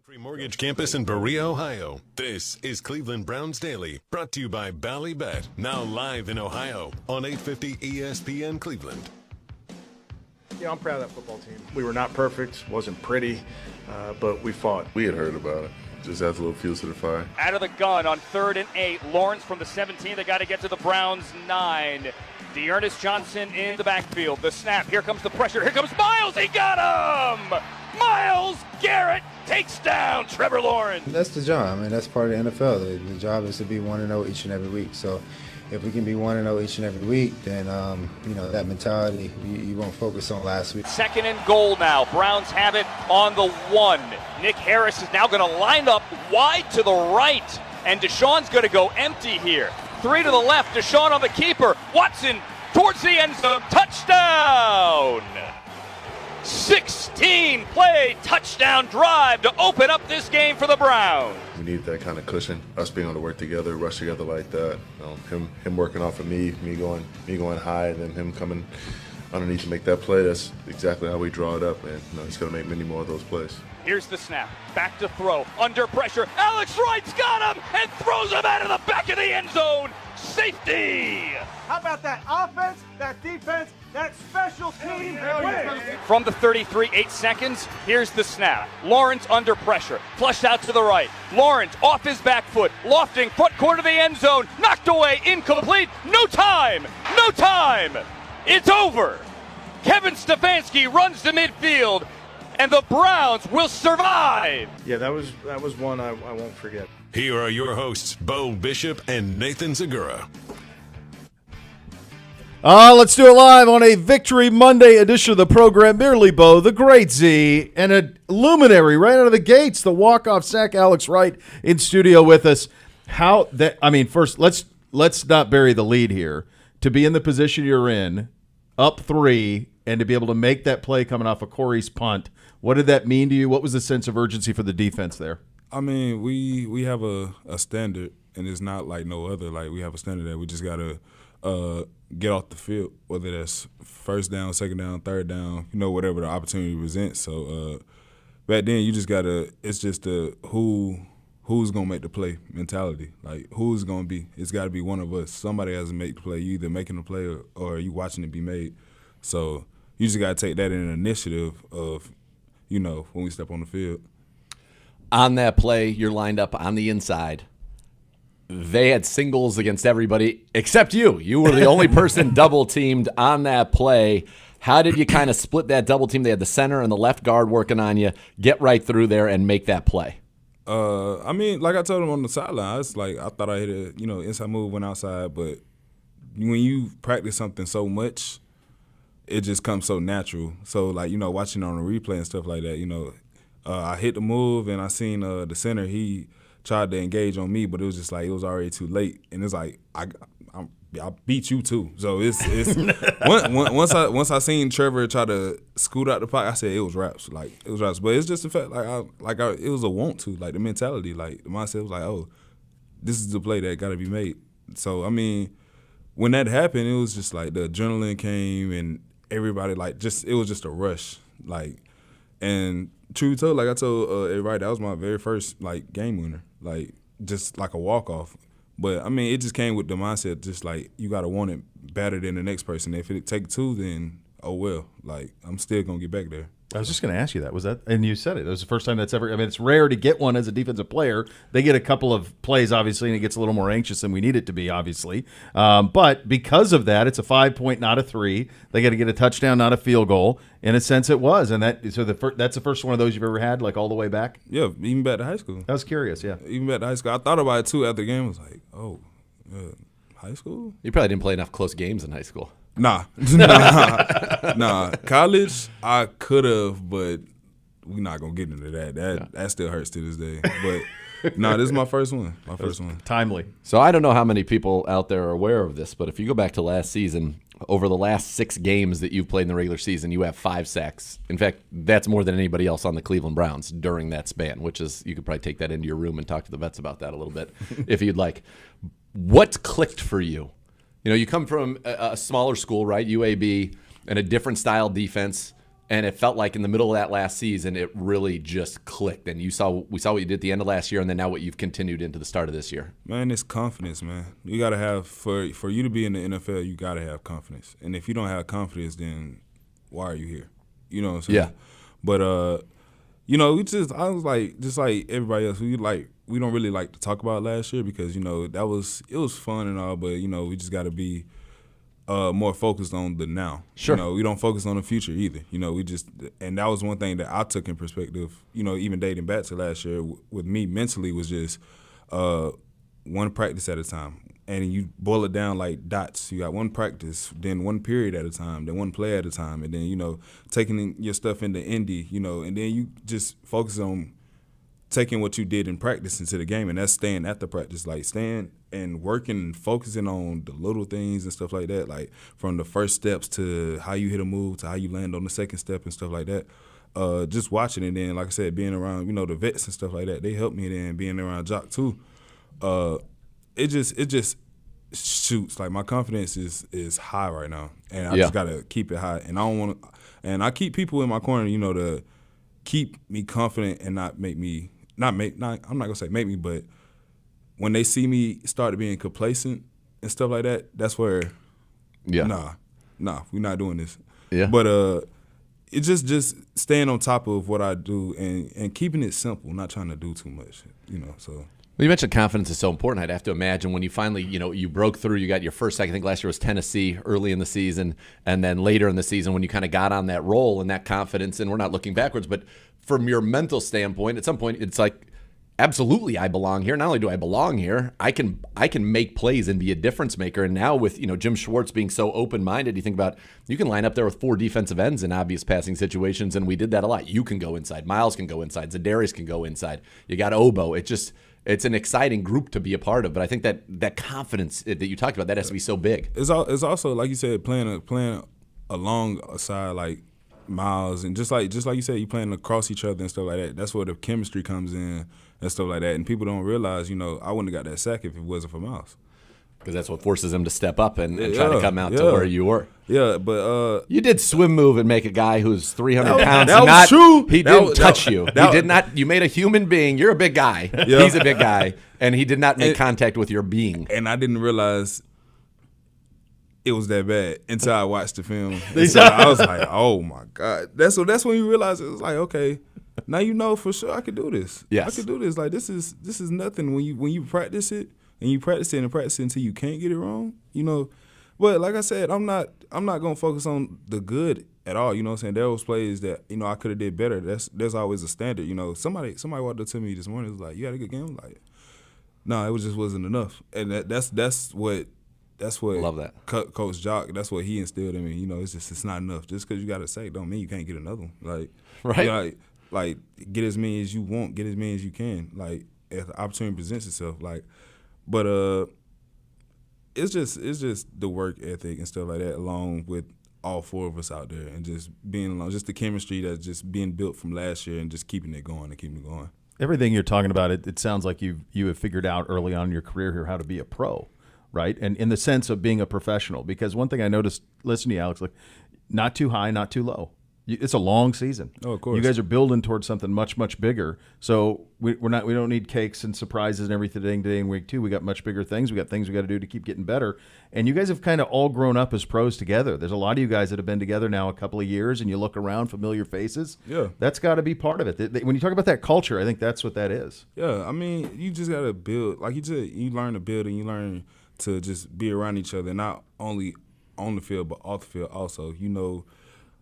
Free Mortgage Campus in Berea, Ohio. This is Cleveland Browns Daily, brought to you by Ballybet, now live in Ohio on 850 ESPN Cleveland. Yeah, I'm proud of that football team. We were not perfect, wasn't pretty, but we fought. We had heard about it. Just adds a little fuel to the fire. Out of the gun on 3rd and 8. Lawrence from the 17. They got to get to the Browns 9. Dearness Johnson in the backfield. The snap. Here comes the pressure. Here comes Miles. He got him! Miles Garrett takes down Trevor Lawrence. That's the job. I mean, that's part of the NFL. The job is to be 1-0 each and every week. So if we can be 1-0 each and every week, then, that mentality, you won't focus on last week. 2nd and goal now. Browns have it on the 1. Nick Harris is now going to line up wide to the right. And Deshaun's going to go empty here. 3 to the left. Deshaun on the keeper. Watson towards the end zone. Touchdown! 16-play touchdown drive to open up this game for the Browns. We need that kind of cushion. Us being able to work together, rush together like that. Him working off of me going high, and then him coming underneath to make that play. That's exactly how we draw it up, and he's going to make many more of those plays. Here's the snap. Back to throw. Under pressure. Alex Wright's got him and throws him out of the back of the end zone. Safety. How about that offense, that defense, that special team win? From the 33, 8 seconds. Here's the snap. Lawrence under pressure. Flushed out to the right. Lawrence off his back foot. Lofting front corner of the end zone. Knocked away. Incomplete. No time. No time. It's over. Kevin Stefanski runs to midfield. And the Browns will survive. Yeah, that was one I won't forget. Here are your hosts, Bo Bishop and Nathan Segura. Let's do it live on a Victory Monday edition of the program. Merely Bo, the Great Z, and a luminary right out of the gates, the walk-off sack, Alex Wright, in studio with us. First, let's not bury the lead here. To be in the position you're in, up 3, and to be able to make that play coming off of Corey's punt, what did that mean to you? What was the sense of urgency for the defense there? I mean, we have a standard, and it's not like no other. Like, we have a standard that we just got to get off the field, whether that's first down, second down, third down, whatever the opportunity presents. So back then, you just got to – it's just who's going to make the play mentality. Like, who's going to be – it's got to be one of us. Somebody has to make the play. You either making the play or you watching it be made. So you just got to take that in an initiative of, when we step on the field. On that play, you're lined up on the inside. They had singles against everybody except you. You were the only person double-teamed on that play. How did you kind of split that double team? They had the center and the left guard working on you. Get right through there and make that play. Like I told him on the sideline, it's like I thought I hit a inside move, went outside, but when you practice something so much, it just comes so natural. So, watching on the replay and stuff like that, I hit the move and I seen the center, he tried to engage on me, but it was just like it was already too late. And it's like I beat you too. So it's once I seen Trevor try to scoot out the pocket, I said it was raps. Like it was raps. But it's just the fact it was a want to, like the mentality, like the mindset was like, oh, this is the play that got to be made. So when that happened, it was just like the adrenaline came and everybody it was just a rush. And true told, like I told Wright, that was my very first game winner, just like a walk off. But it just came with the mindset, just like you gotta want it better than the next person. If it take 2, then oh well, I'm still gonna get back there. I was just going to ask you that. Was that, and you said it. It was the first time that's ever. It's rare to get one as a defensive player. They get a couple of plays, obviously, and it gets a little more anxious than we need it to be, obviously. But because of that, it's a 5-point, not a 3. They got to get a touchdown, not a field goal. In a sense, it was, and that's the first one of those you've ever had, all the way back. Yeah, even back to high school. I was curious. Yeah, even back to high school. I thought about it too after the game. I was like, oh, high school. You probably didn't play enough close games in high school. Nah. College, I could have, but we're not gonna get into that. That still hurts to this day. But this is my first one. Timely. So I don't know how many people out there are aware of this, but if you go back to last season, over the last 6 games that you've played in the regular season, you have 5 sacks. In fact, that's more than anybody else on the Cleveland Browns during that span, which is, you could probably take that into your room and talk to the vets about that a little bit if you'd like. What clicked for you? You come from a smaller school, right, UAB, and a different style defense. And it felt like in the middle of that last season, it really just clicked. And we saw what you did at the end of last year, and then now what you've continued into the start of this year. Man, it's confidence, man. You got to have, for you to be in the NFL, you got to have confidence. And if you don't have confidence, then why are you here? You know what I'm saying? Yeah. But, I was like, just like everybody else, we don't really like to talk about last year because, it was fun and all, but, we just got to be more focused on the now. Sure. We don't focus on the future either. And that was one thing that I took in perspective, even dating back to last year with me mentally was just one practice at a time. And you boil it down like dots. You got one practice, then one period at a time, then one play at a time, and then, taking your stuff into Indy, and then you just focus on taking what you did in practice into the game, and that's staying at the practice, like staying and working and focusing on the little things and stuff like that, like from the first steps to how you hit a move to how you land on the second step and stuff like that. Just watching it, and like I said, being around, the vets and stuff like that, they helped me then, being around Jock too. It just shoots, like my confidence is high right now, and I just gotta keep it high, and I don't want to, and I keep people in my corner, to keep me confident and not make me, I'm not gonna say make me, but when they see me start being complacent and stuff like that, that's where, nah, we're not doing this. Yeah. But it's just staying on top of what I do and keeping it simple, not trying to do too much, so. Well, you mentioned confidence is so important. I'd have to imagine when you finally, you broke through, you got your first sack. I think last year was Tennessee early in the season, and then later in the season when you kind of got on that roll and that confidence, and we're not looking backwards, but from your mental standpoint, at some point it's like, absolutely, I belong here. Not only do I belong here, I can make plays and be a difference maker. And now with Jim Schwartz being so open-minded, you think about you can line up there with 4 defensive ends in obvious passing situations, and we did that a lot. You can go inside, Miles can go inside, Zadarius can go inside. You got Obo. It's an exciting group to be a part of. But I think that confidence that you talked about, that has to be so big. It's also, like you said, playing alongside like Miles, and just like you said, you playing across each other and stuff like that. That's where the chemistry comes in and stuff like that. And people don't realize, I wouldn't have got that sack if it wasn't for Miles. Because that's what forces him to step up and try to come out to where you were. Yeah, but you did swim move and make a guy who's 300 pounds. That was true. He didn't touch you. He did not. You made a human being. You're a big guy. Yeah. He's a big guy, and he did not make contact with your being. And I didn't realize it was that bad until I watched the film. So I was like, oh my God. That's when you realize it was like, okay, now for sure I could do this. Yes. I could do this. Like this is nothing when you practice it. And you practice it until you can't get it wrong, But like I said, I'm not gonna focus on the good at all. You know what I'm saying? There was plays that I could have did better. There's always a standard. Somebody walked up to me this morning. Was like, "You had a good game." I'm like, no, it just wasn't enough. And that's what love that Coach Jock. That's what he instilled in me. It's not enough. Just because you got a sack don't mean you can't get another one. Like right. Like get as many as you want. Get as many as you can. Like if the opportunity presents itself. Like. But it's just the work ethic and stuff like that, along with all 4 of us out there, and just being along, just the chemistry that's just being built from last year, and just keeping it going. Everything you're talking about, it sounds like you have figured out early on in your career here how to be a pro, right? And in the sense of being a professional, because one thing I noticed listening to you, Alex, like not too high, not too low. It's a long season. Oh, of course. You guys are building towards something much, much bigger. So we don't need cakes and surprises and everything today in week 2. We got much bigger things. We got things we got to do to keep getting better. And you guys have kind of all grown up as pros together. There's a lot of you guys that have been together now a couple of years, and you look around, familiar faces. Yeah. That's got to be part of it. When you talk about that culture, I think that's what that is. Yeah, I mean, you just got to build. Like you learn to build, and you learn to just be around each other, not only on the field but off the field also.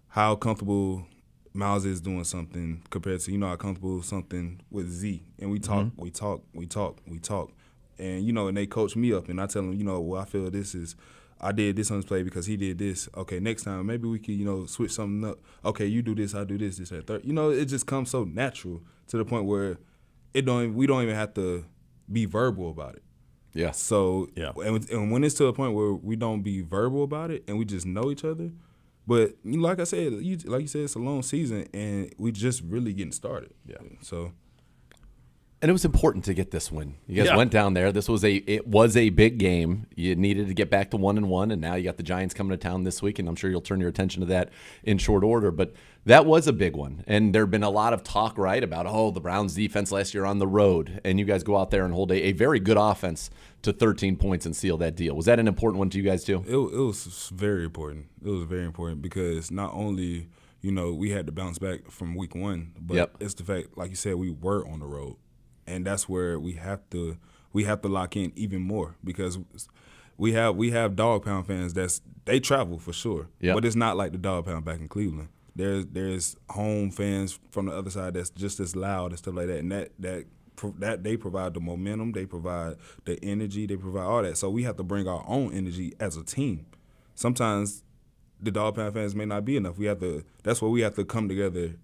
How comfortable Miles is doing something compared to, how comfortable something with Z. And we talk, we talk. And, and they coach me up, and I tell them, I feel I did this on this play because he did this. Okay, next time, maybe we could, switch something up. Okay, you do this, I do this, that, third. It just comes so natural to the point where we don't even have to be verbal about it. Yeah. So, and when it's to a point where we don't be verbal about it and we just know each other. But like I said, like you said, it's a long season, and we just really getting started. Yeah. So And it was important to get this win. You guys went down there. It was a big game. You needed to get back to 1-1, and now you got the Giants coming to town this week, and I'm sure you'll turn your attention to that in short order. But that was a big one. And there have been a lot of talk, right, about, the Browns defense last year on the road, and you guys go out there and hold a very good offense to 13 points and seal that deal. Was that an important one to you guys too? It was very important. It was very important because not only, we had to bounce back from week 1, but it's the fact, like you said, we were on the road. And that's where we have to lock in even more because we have dog pound fans they travel for sure. But it's not like the dog pound back in Cleveland. There's home fans from the other side that's just as loud and stuff like that. And that they provide the momentum, they provide the energy, they provide all that. So we have to bring our own energy as a team. Sometimes the dog pound fans may not be enough. That's where we have to come together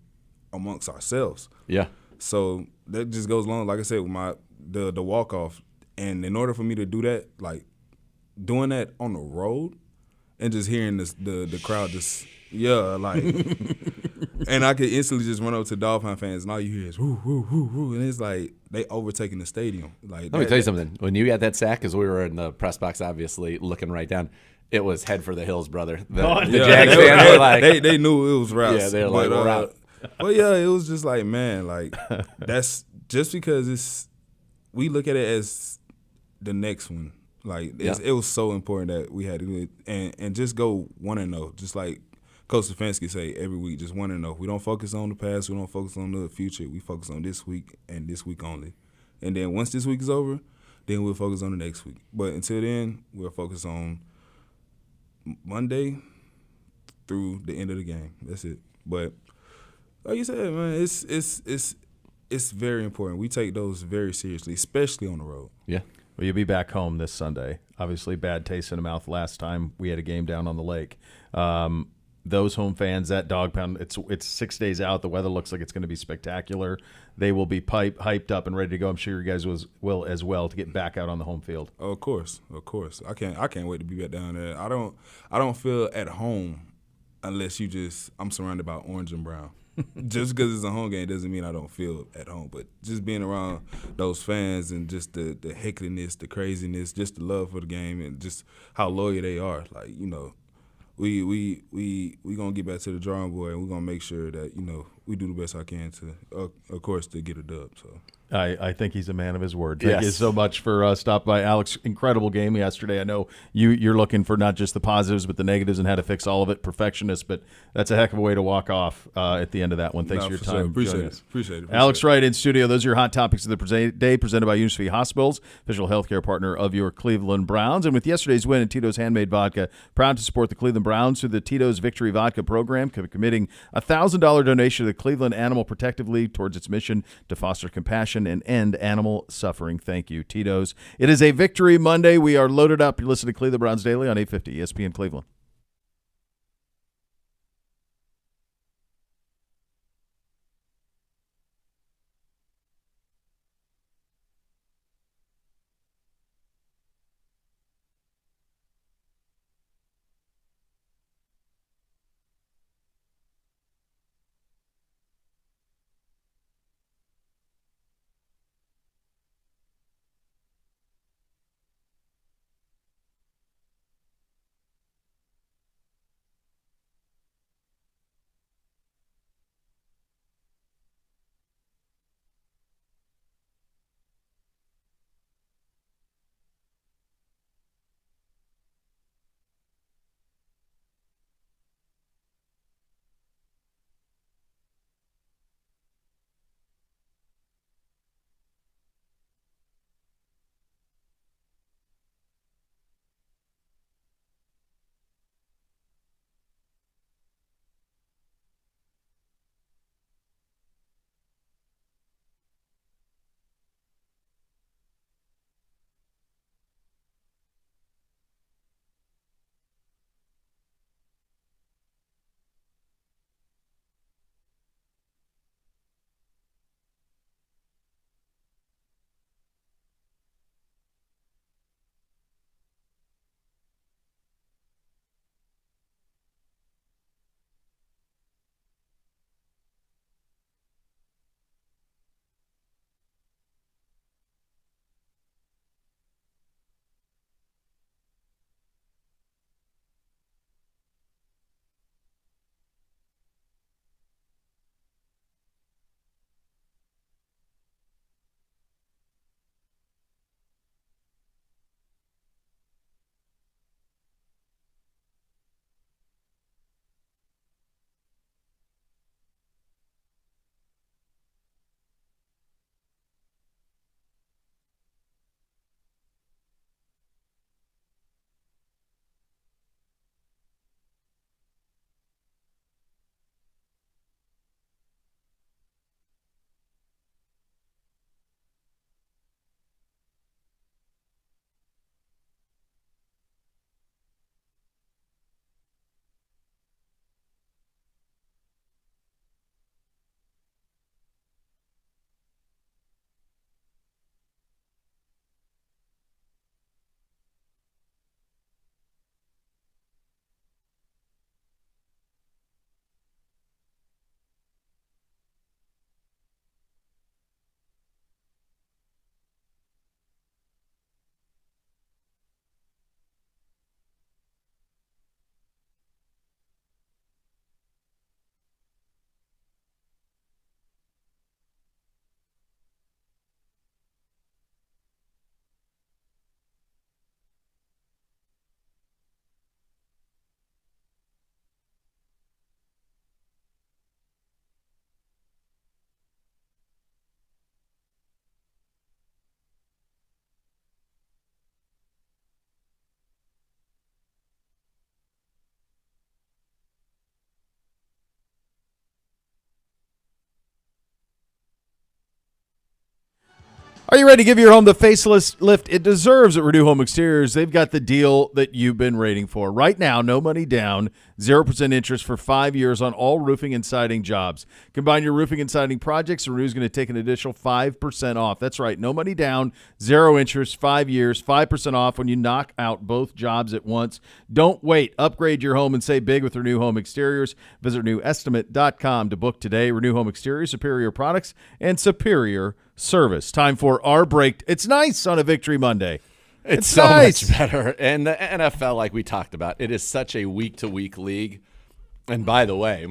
amongst ourselves. Yeah. So that just goes along, like I said, with the walk off. And in order for me to do that, like doing that on the road and just hearing the crowd just and I could instantly just run up to Dolphin fans and all you hear is whoo, whoo, whoo, whoo, and it's like they overtaking the stadium. Like let me tell you something. When you got that sack, because we were in the press box, obviously looking right down, it was head for the hills, brother. The Jags fans were like, they knew it was routes. Yeah, they're like, we're out. But yeah, it was just like, man, like that's just because we look at it as the next one. Like it was so important that we had to do it and just go 1-0, just like Coach Stefanski say every week, just 1-0. We don't focus on the past, we don't focus on the future. We focus on this week and this week only. And then once this week is over, then we'll focus on the next week. But until then, we'll focus on Monday through the end of the game. That's it. But like you said, man, it's very important. We take those very seriously, especially on the road. Yeah. Well, you'll be back home this Sunday. Obviously, bad taste in the mouth last time we had a game down on the lake. Those home fans, that dog pound, it's 6 days out. The weather looks like it's going to be spectacular. They will be hyped up and ready to go. I'm sure you guys will as well to get back out on the home field. Oh, of course. I can't wait to be back down there. I don't feel at home unless I'm surrounded by orange and brown. Just because it's a home game doesn't mean I don't feel at home. But just being around those fans and just the heckliness, the craziness, just the love for the game and just how loyal they are, like, we gonna get back to the drawing board and we're gonna make sure that we do the best I can to, of course, to get a dub. So I think he's a man of his word. Thank you so much for stopping by, Alex. Incredible game yesterday. I know you're looking for not just the positives but the negatives and how to fix all of it. Perfectionist, but that's a heck of a way to walk off at the end of that one. Thanks for your time. Sure. Appreciate it. Alex Wright in studio. Those are your hot topics of the day, presented by University Hospitals, official healthcare partner of your Cleveland Browns. And with yesterday's win in Tito's Handmade Vodka, proud to support the Cleveland Browns through the Tito's Victory Vodka program, committing a $1,000 donation to the Cleveland Animal Protective League towards its mission to foster compassion and end animal suffering. Thank you, Tito's. It is a Victory Monday. We are loaded up. You're listening to Cleveland Browns Daily on 850 ESPN Cleveland. Are you ready to give your home the facelift it deserves at Renew Home Exteriors? They've got the deal that you've been waiting for. Right now, no money down, 0% interest for 5 years on all roofing and siding jobs. Combine your roofing and siding projects, and Renew's going to take an additional 5% off. That's right, no money down, 0 interest, 5 years, 5% off when you knock out both jobs at once. Don't wait. Upgrade your home and save big with Renew Home Exteriors. Visit RenewEstimate.com to book today. Renew Home Exteriors, superior products and superior service. Time for our break. It's nice on a Victory Monday. It's so nice. much better. And the NFL, like we talked about, it is such a week-to-week league. And by the way,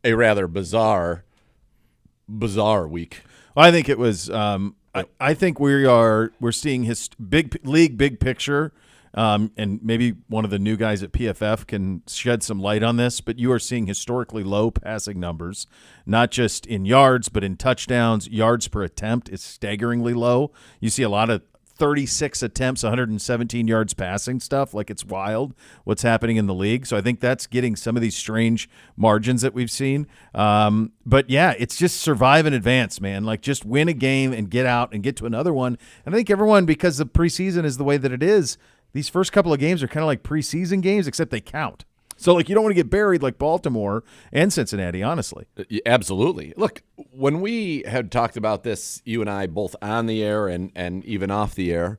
a rather bizarre week. I think it was. I think we're seeing his big picture. And maybe one of the new guys at PFF can shed some light on this, but you are seeing historically low passing numbers, not just in yards, but in touchdowns. Yards per attempt is staggeringly low. You see a lot of 36 attempts, 117 yards passing stuff. Like, it's wild what's happening in the league. So I think that's getting some of these strange margins that we've seen. But yeah, it's just survive and advance, man. Like, just win a game and get out and get to another one. And I think everyone, because the preseason is the way that it is, these first couple of games are kind of like preseason games, except they count. So, like, you don't want to get buried like Baltimore and Cincinnati, honestly. Absolutely. Look, when we had talked about this, you and I, both on the air and even off the air,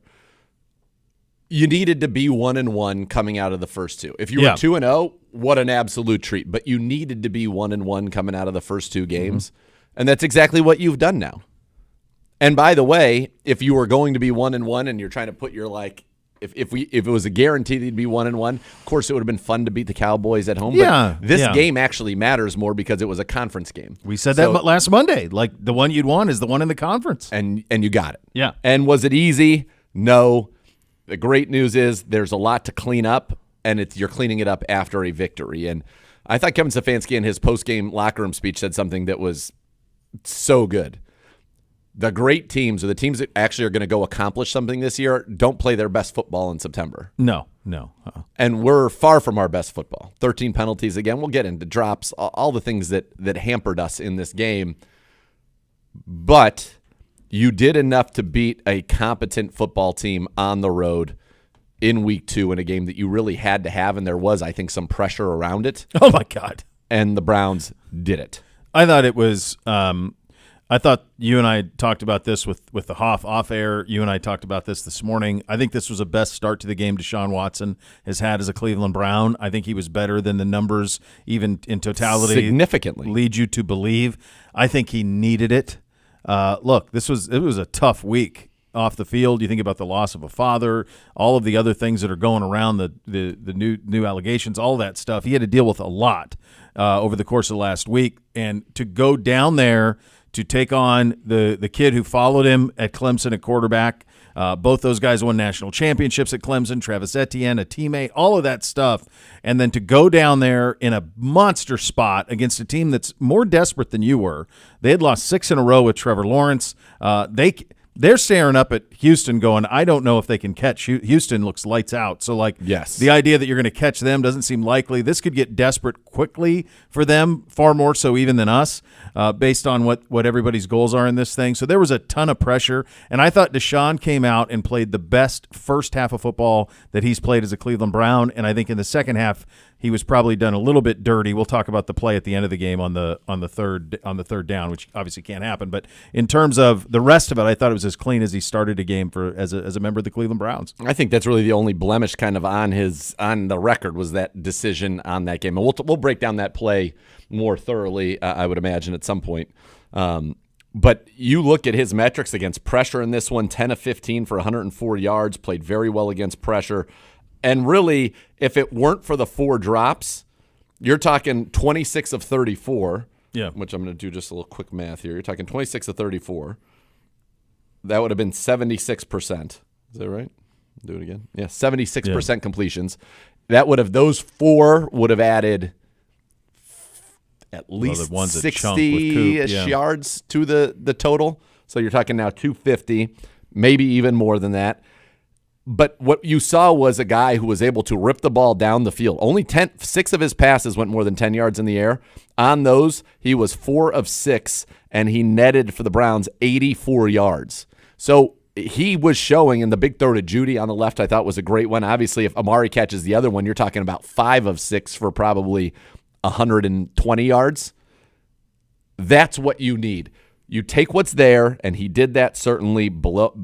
you needed to be 1-1 coming out of the first two. If you were 2-0, what an absolute treat. But you needed to be 1-1 coming out of the first two games, and that's exactly what you've done now. And by the way, if you were going to be 1-1 and you're trying to put your, like, If it was a guarantee that you'd be 1-1, of course it would have been fun to beat the Cowboys at home. Yeah, but this game actually matters more because it was a conference game. We said that last Monday. Like, the one you'd want is the one in the conference, and you got it. Yeah. And was it easy? No. The great news is there's a lot to clean up, and you're cleaning it up after a victory. And I thought Kevin Stefanski in his post-game locker room speech said something that was so good. The great teams, or the teams that actually are going to go accomplish something this year, don't play their best football in September. No. And we're far from our best football. 13 penalties again. We'll get into drops, all the things that hampered us in this game. But you did enough to beat a competent football team on the road in week 2 in a game that you really had to have, and there was, I think, some pressure around it. Oh, my God. And the Browns did it. I thought it was I thought you and I talked about this with the Hoff off air. You and I talked about this morning. I think this was the best start to the game Deshaun Watson has had as a Cleveland Brown. I think he was better than the numbers, even in totality, significantly lead you to believe. I think he needed it. Look, it was a tough week off the field. You think about the loss of a father, all of the other things that are going around, the new allegations, all that stuff. He had to deal with a lot over the course of the last week, and to go down there to take on the kid who followed him at Clemson at quarterback. Both those guys won national championships at Clemson, Travis Etienne, a teammate, all of that stuff. And then to go down there in a monster spot against a team that's more desperate than you were. They had lost 6 in a row with Trevor Lawrence. They're staring up at Houston going, I don't know if they can catch. Houston looks lights out. So, like, yes, the idea that you're going to catch them doesn't seem likely. This could get desperate quickly for them, far more so even than us, based on what everybody's goals are in this thing. So there was a ton of pressure, and I thought Deshaun came out and played the best first half of football that he's played as a Cleveland Brown, and I think in the second half he was probably done a little bit dirty. We'll talk about the play at the end of the game on the third down, which obviously can't happen. But in terms of the rest of it, I thought it was as clean as he started a game as a member of the Cleveland Browns. I think that's really the only blemish kind of on the record was that decision on that game. And we'll break down that play more thoroughly, I would imagine, at some point. But you look at his metrics against pressure in this one, 10 of 15 for 104 yards, played very well against pressure. And really, if it weren't for the 4 drops, you're talking 26 of 34, which I'm going to do just a little quick math here. You're talking 26 of 34. That would have been 76%. Is that right? Do it again. Yeah, 76% completions. Those 4 would have added at least 60-ish yards to the total. So you're talking now 250, maybe even more than that. But what you saw was a guy who was able to rip the ball down the field. Only 6 of his passes went more than 10 yards in the air. On those, he was 4 of 6, and he netted for the Browns 84 yards. So he was showing, in the big throw to Judy on the left, I thought was a great one. Obviously, if Amari catches the other one, you're talking about 5 of 6 for probably 120 yards. That's what you need. You take what's there, and he did that certainly below,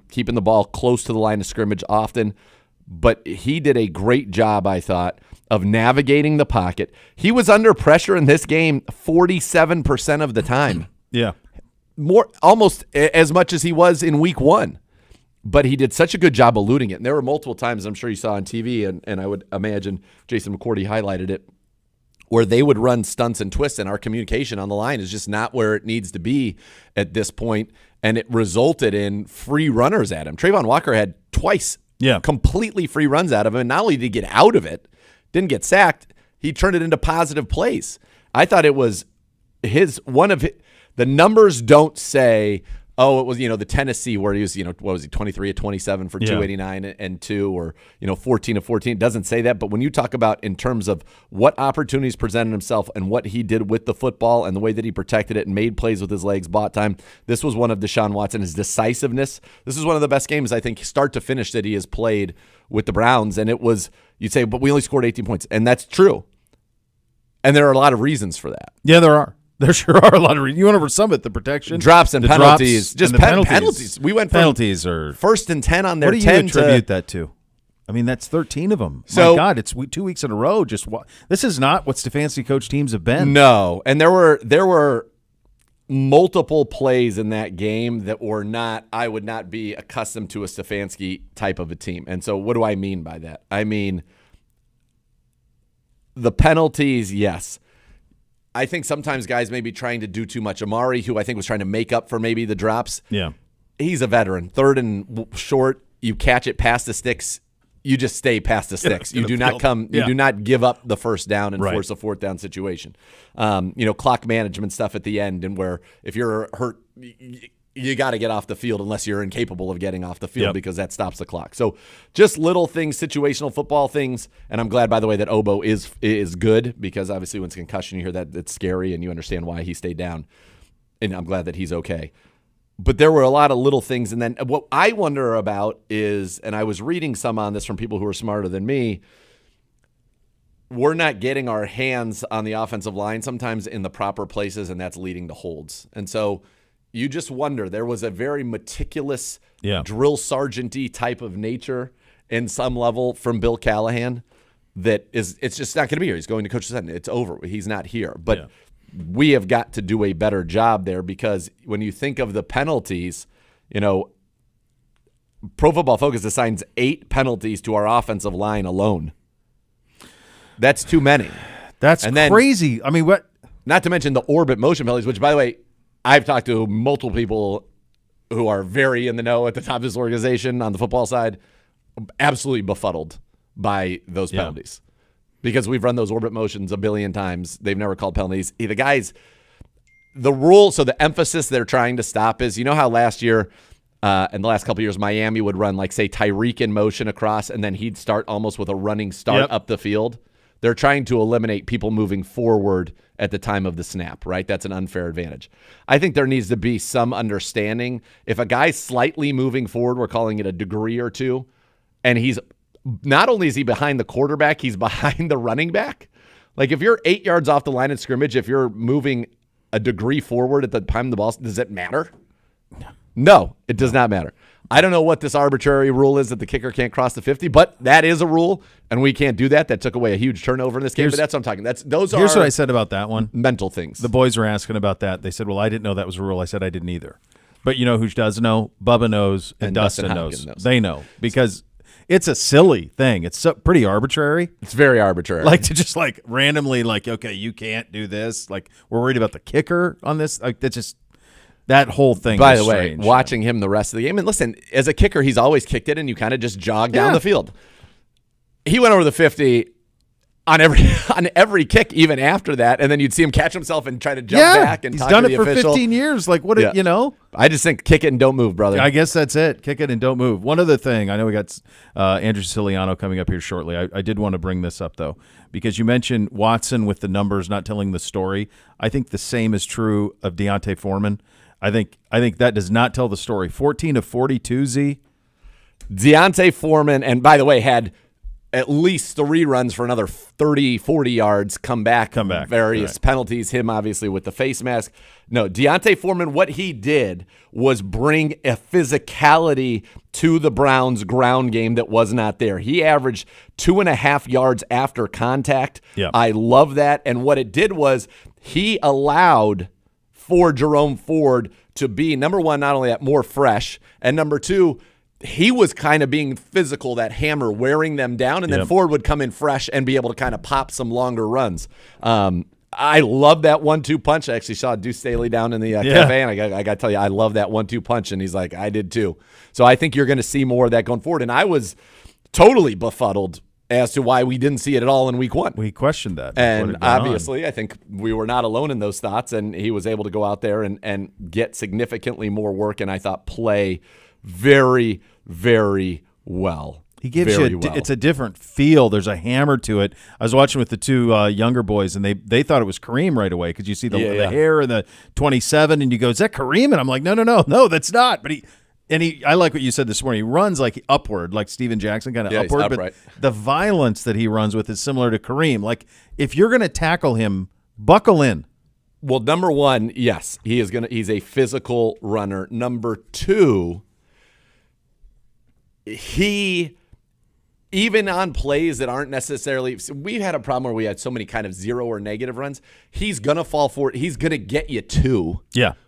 keeping the ball close to the line of scrimmage often. But he did a great job, I thought, of navigating the pocket. He was under pressure in this game 47% of the time. Yeah. More, almost as much as he was in week 1. But he did such a good job eluding it. And there were multiple times, I'm sure you saw on TV, and I would imagine Jason McCourty highlighted it, where they would run stunts and twists, and our communication on the line is just not where it needs to be at this point, and it resulted in free runners at him. Trayvon Walker had twice completely free runs out of him, and not only did he get out of it, didn't get sacked, he turned it into positive plays. I thought it was the numbers don't say, oh, it was, the Tennessee where he was, what was he, 23 of 27 for 289 and 2, or, 14 of 14. It doesn't say that. But when you talk about in terms of what opportunities presented himself and what he did with the football and the way that he protected it and made plays with his legs, bought time, this was one of Deshaun Watson. His decisiveness, this is one of the best games, I think, start to finish, that he has played with the Browns. And it was, you'd say, but we only scored 18 points. And that's true. And there are a lot of reasons for that. Yeah, there are. There sure are a lot of reasons. You want to oversum the protection, drops and penalties, just penalties. We went from penalties or 1st and 10 on their 10. What do you attribute that to? I mean, that's 13 of them. So, my God, it's 2 weeks in a row. This is not what Stefanski coach teams have been. No, and there were multiple plays in that game that were not. I would not be accustomed to a Stefanski type of a team. And so, what do I mean by that? I mean the penalties. Yes. I think sometimes guys may be trying to do too much. Amari, who I think was trying to make up for maybe the drops, he's a veteran. 3rd and short, you catch it past the sticks, you just stay past the sticks. You do not do not give up the first down and force a 4th down situation. Clock management stuff at the end, and where if you're hurt, you got to get off the field unless you're incapable of getting off the field because that stops the clock. So just little things, situational football things. And I'm glad, by the way, that Obo is good, because obviously when it's concussion, you hear that it's scary and you understand why he stayed down. And I'm glad that he's okay. But there were a lot of little things. And then what I wonder about is, and I was reading some on this from people who are smarter than me, we're not getting our hands on the offensive line sometimes in the proper places, and that's leading to holds. And so you just wonder. There was a very meticulous drill sergeant-y type of nature in some level from Bill Callahan that it's just not going to be here. He's going to Coach Sutton. It's over. He's not here. But we have got to do a better job there, because when you think of the penalties, Pro Football Focus assigns 8 penalties to our offensive line alone. That's too many. That's crazy. I mean, what? Not to mention the orbit motion penalties, which, by the way, I've talked to multiple people who are very in the know at the top of this organization on the football side, absolutely befuddled by those penalties, because we've run those orbit motions a billion times. They've never called penalties. The rule, so the emphasis they're trying to stop is, how last year and the last couple of years, Miami would run, like, say, Tyreek in motion across, and then he'd start almost with a running start up the field. They're trying to eliminate people moving forward at the time of the snap, right? That's an unfair advantage. I think there needs to be some understanding. If a guy's slightly moving forward, we're calling it a degree or two, and he's not only is he behind the quarterback, he's behind the running back. Like, if you're 8 yards off the line of scrimmage, if you're moving a degree forward at the time of the ball, does it matter? No, it does not matter. I don't know what this arbitrary rule is that the kicker can't cross the 50, but that is a rule, and we can't do that. That took away a huge turnover in this game, but that's what I'm talking. Here's what I said about that one. Mental things. The boys were asking about that. They said, well, I didn't know that was a rule. I said I didn't either. But you know who does know? Bubba knows, and Dustin knows. They know, because it's a silly thing. It's pretty arbitrary. It's very arbitrary. Like, to just, like, randomly, like, okay, you can't do this. Like, we're worried about the kicker on this. Like, that's just... That whole thing. By the way, strange. Watching him the rest of the game, and listen, as a kicker, he's always kicked it, and you kind of just jog down the field. He went over the 50 on every kick, even after that, and then you'd see him catch himself and try to jump back and talk to the official. He's done it for 15 years. Like, what? I just think kick it and don't move, brother. I guess that's it. Kick it and don't move. One other thing, I know we got Andrew Siciliano coming up here shortly. I did want to bring this up, though, because you mentioned Watson with the numbers not telling the story. I think the same is true of Deontay Foreman. I think that does not tell the story. 14 of 42, Z. Deontay Foreman, and by the way, had at least 3 runs for another 30, 40 yards, come back. Various right. penalties, him obviously with the face mask. No, Deontay Foreman, what he did was bring a physicality to the Browns' ground game that was not there. He averaged 2.5 yards after contact. Yep. I love that. And what it did was he allowed for Jerome Ford to be, number one, not only at more fresh, and number two, he was kind of being physical, that hammer, wearing them down, and then Yep. Ford would come in fresh and be able to kind of pop some longer runs. I love that 1-2 punch. I actually saw Deuce Staley down in the cafe, and I got to tell you, I love that 1-2 punch, and he's like, I did too. So I think you're going to see more of that going forward, and I was totally befuddled as to why we didn't see it at all in week 1. We questioned that. And obviously, I think we were not alone in those thoughts, and he was able to go out there and get significantly more work, and I thought play very, very well. He gives you it's a different feel. There's a hammer to it. I was watching with the 2 younger boys, and they thought it was Kareem right away because you see the hair and the 27, and you go, is that Kareem? And I'm like, no, that's not. But I like what you said this morning. He runs like upward, like Steven Jackson, kind of upward. He's upright. But the violence that he runs with is similar to Kareem. Like, if you're going to tackle him, buckle in. Well, number one, yes, he's a physical runner. Number two, he, even on plays that aren't necessarily, we've had a problem where we had so many kind of 0 or negative runs. He's going to fall for it. He's going to get you 2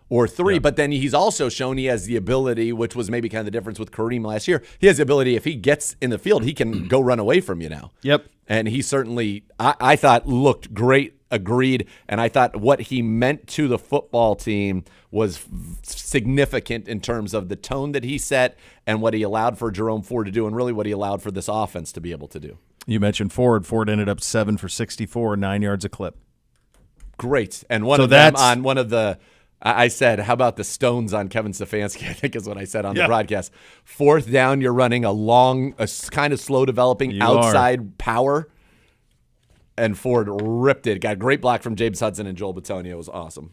or 3, but then he's also shown he has the ability, which was maybe kind of the difference with Kareem last year. He has the ability, if he gets in the field, he can go run away from you now. Yep. And he certainly, I thought, looked great. Agreed. And I thought what he meant to the football team was significant in terms of the tone that he set and what he allowed for Jerome Ford to do, and really what he allowed for this offense to be able to do. You mentioned Ford. Ford ended up 7 for 64, 9 yards a clip. Great. And one of them on one of the, I said, how about the stones on Kevin Stefanski, I think is what I said on the broadcast. 4th down, you're running a kind of slow developing outside power. And Ford ripped it. Got a great block from James Hudson and Joel Bitonio. It was awesome.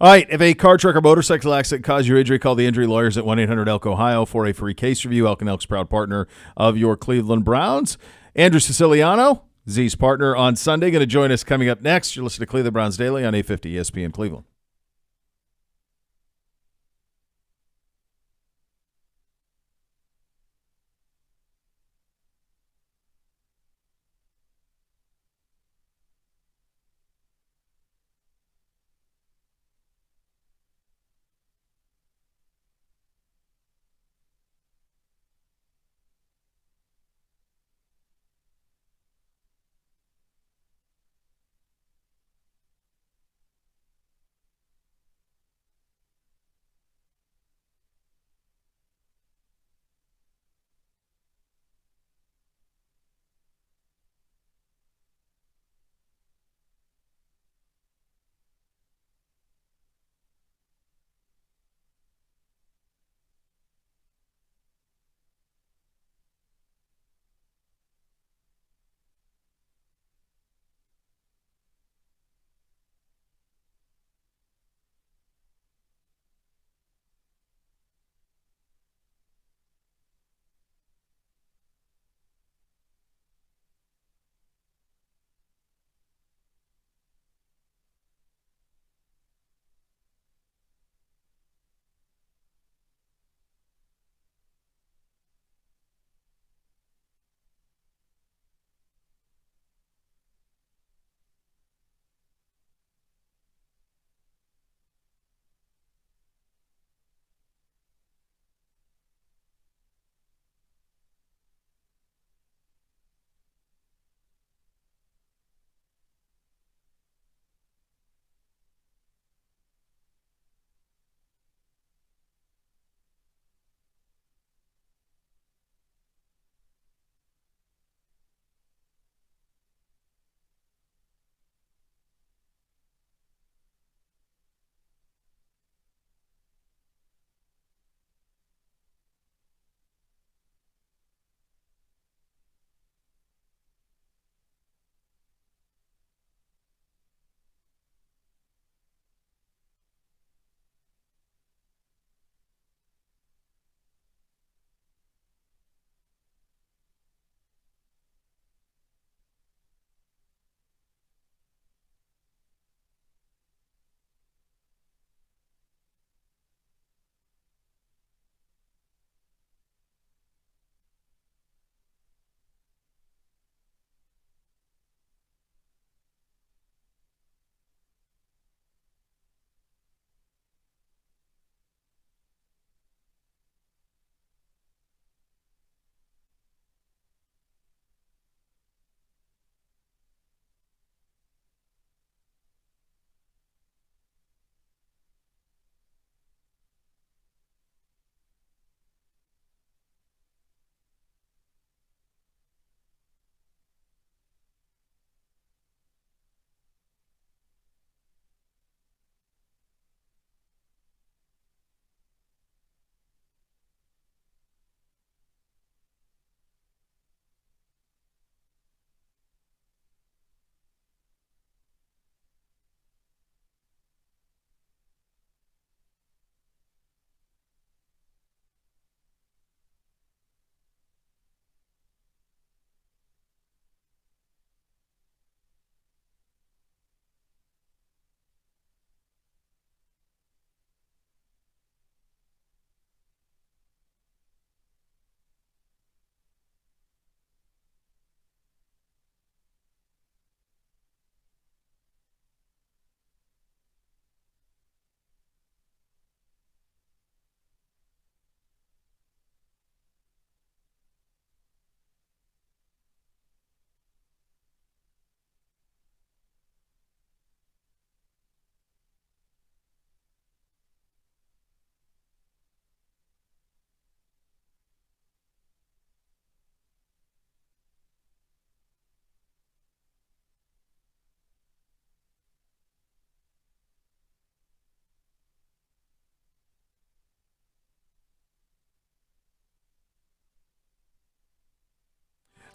All right, if a car, truck, or motorcycle accident caused your injury, call the injury lawyers at 1-800-ELK Ohio for a free case review. Elk & Elk's proud partner of your Cleveland Browns. Andrew Siciliano, Z's partner on Sunday, going to join us coming up next. You're listening to Cleveland Browns Daily on 850 ESPN Cleveland.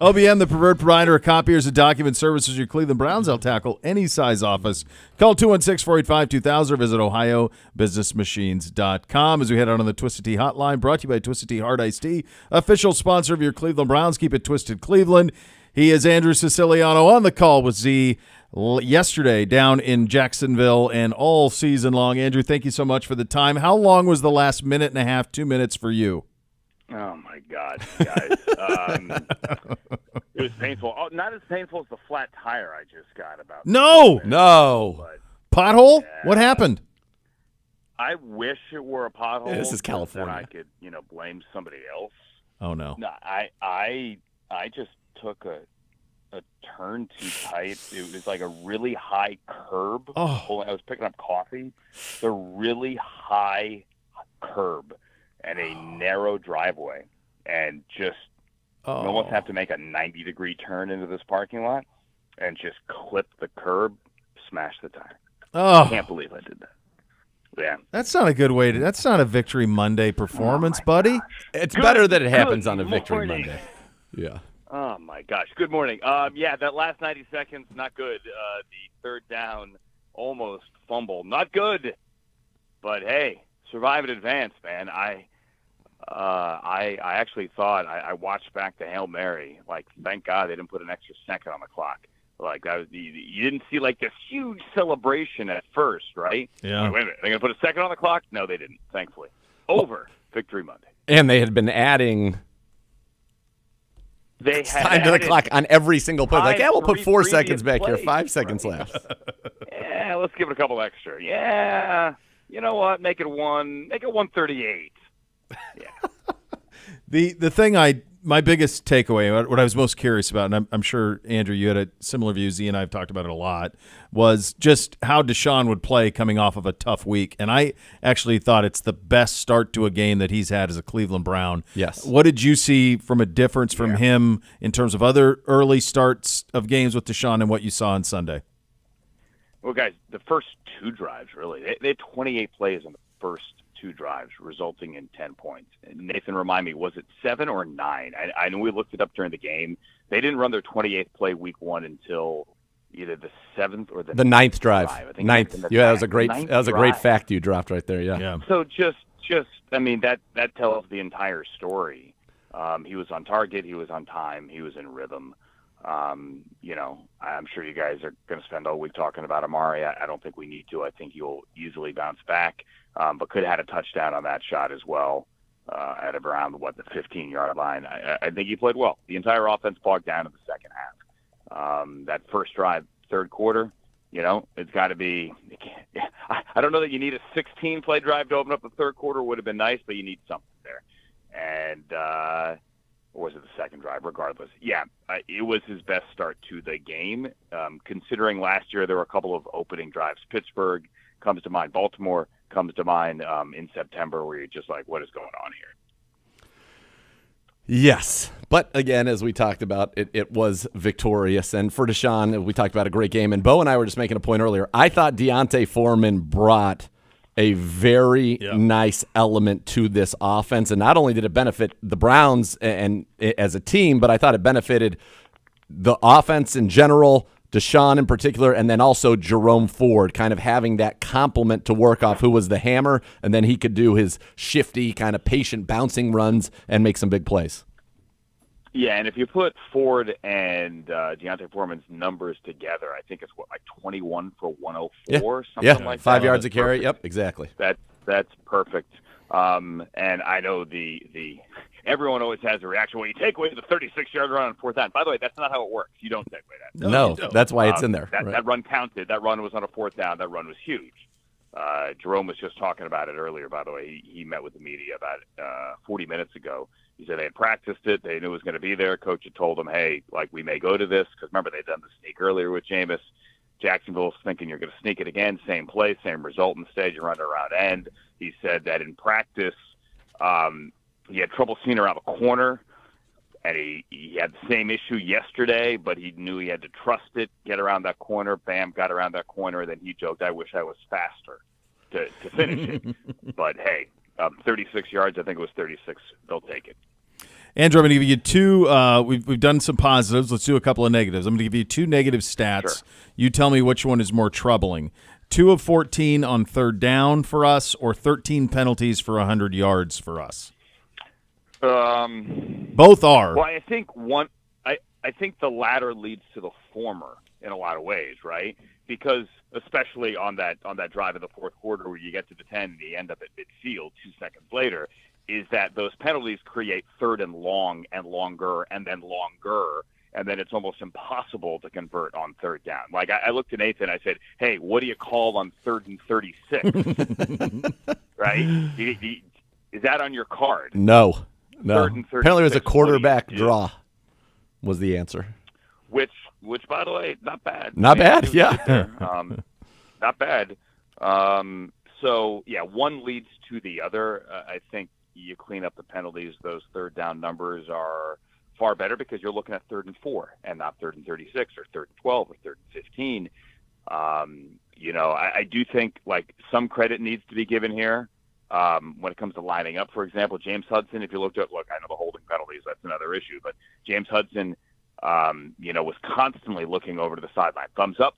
OBM, the preferred provider of copiers and document services. Your Cleveland Browns, they'll tackle any size office. Call 216-485-2000 or visit OhioBusinessMachines.com. As we head out on the Twisted Tea Hotline, brought to you by Twisted Tea Hard Iced Tea, official sponsor of your Cleveland Browns. Keep it twisted, Cleveland. He is Andrew Siciliano on the call with Z yesterday down in Jacksonville and all season long. Andrew, thank you so much for the time. How long was the last minute and a half, 2 minutes for you? Oh, my God, guys. It was painful. Oh, not as painful as the flat tire I just got about. No. But, Pothole? yeah, What happened? I wish it were a pothole. This is California. Then I could, blame somebody else. Oh, no. No, I just took a turn too tight. It was like a really high curb. Oh. I was picking up coffee. The really high curb and a narrow driveway, and just almost have to make a 90-degree turn into this parking lot and just clip the curb, smash the tire. Oh. Can't believe I did that. Yeah. That's not a good way to – that's not a Victory Monday performance, buddy. Gosh. It's better that it happens Good on a Victory morning. Monday. Yeah. Oh, my gosh. Good morning. Yeah, that last 90 seconds, not good. The third down, almost fumble. Not good. But, hey, survive in advance, man. I actually thought I watched back the Hail Mary. Like, thank God they didn't put an extra second on the clock. Like, that was you didn't see like this huge celebration at first, right? Yeah. Wait a minute, they're gonna put a second on the clock? No, they didn't. Thankfully, over Victory Monday. And they had been adding They had time to the clock on every single play. Like, yeah, we'll put 4 seconds back here, 5 seconds left. Yeah, let's give it a couple extra. Yeah, you know what? Make it 138. Yeah. The thing my biggest takeaway, what I was most curious about, and I'm sure, Andrew, you had a similar view, Z and I have talked about it a lot, was just how Deshaun would play coming off of a tough week. And I actually thought it's the best start to a game that he's had as a Cleveland Brown. Yes. What did you see from a difference from him in terms of other early starts of games with Deshaun and what you saw on Sunday? Well, guys, the first 2 drives, really, they had 28 plays in the first 2 drives, resulting in 10 points. And Nathan, remind me, was it 7 or 9? I know we looked it up during the game. They didn't run their 28th play week 1 until either the 7th or the 9th drive. I think 9th. Yeah, that was a great fact you dropped right there. Yeah. So just I mean, that tells the entire story. He was on target. He was on time. He was in rhythm. I'm sure you guys are going to spend all week talking about Amari. I don't think we need to. I think he'll easily bounce back, but could have had a touchdown on that shot as well at around, the 15-yard line. I think he played well. The entire offense bogged down in the second half. That first drive, third quarter, it's got to be – I don't know that you need a 16-play drive to open up the third quarter. Would have been nice, but you need something there. And or was it the second drive? Regardless, it was his best start to the game. Considering last year there were a couple of opening drives. Pittsburgh comes to mind. Baltimore comes to mind in September, where you're just like, what is going on here? Yes. But again, as we talked about, it was victorious. And for Deshaun, we talked about a great game. And Bo and I were just making a point earlier. I thought Deontay Foreman brought a very nice element to this offense. And not only did it benefit the Browns and as a team, but I thought it benefited the offense in general, Deshaun in particular, and then also Jerome Ford kind of having that complement to work off, who was the hammer, and then he could do his shifty, kind of patient bouncing runs and make some big plays. Yeah, and if you put Ford and Deontay Foreman's numbers together, I think it's like 21 for 104, something like that. 5 yards a carry. Yep, exactly. That's perfect. And I know the everyone always has a reaction. Well, you take away the 36-yard run on fourth down. By the way, that's not how it works. You don't take away that. No, that's why it's in there. That run counted. That run was on a fourth down. That run was huge. Jerome was just talking about it earlier, by the way. He met with the media about 40 minutes ago. He said they had practiced it. They knew it was going to be there. Coach had told them, hey, like, we may go to this. Because remember, they'd done the sneak earlier with Jameis. Jacksonville's thinking you're going to sneak it again. Same play, same result. Instead, you run around end. He said that in practice, he had trouble seeing around the corner. And he had the same issue yesterday, but he knew he had to trust it, get around that corner. Bam, got around that corner. Then he joked, I wish I was faster to finish it. But, hey, 36 yards, I think it was 36. They'll take it. Andrew, I'm going to give you two. We've done some positives. Let's do a couple of negatives. I'm going to give you two negative stats. Sure. You tell me which one is more troubling. 2 of 14 on third down for us, or 13 penalties for 100 yards for us. Both are. Well, I think I think the latter leads to the former in a lot of ways, right? Because especially on that drive in the fourth quarter where you get to the 10 and you end up at midfield 2 seconds later, is that those penalties create third and long and longer and then longer, and then it's almost impossible to convert on third down. Like I looked at Nathan, I said, "Hey, what do you call on 3rd and 36?" Right? Is that on your card? No. 3rd and 36. Apparently, it was a quarterback draw. Was the answer? Which, by the way, not bad. Not bad, yeah. Not bad. So, yeah, one leads to the other. I think you clean up the penalties. Those third down numbers are far better because you're looking at 3rd and 4 and not 3rd and 36 or 3rd and 12 or 3rd and 15. I do think, like, some credit needs to be given here. When it comes to lining up, for example, James Hudson, if you look, I know the holding penalties, that's another issue, but James Hudson, was constantly looking over to the sideline. Thumbs up,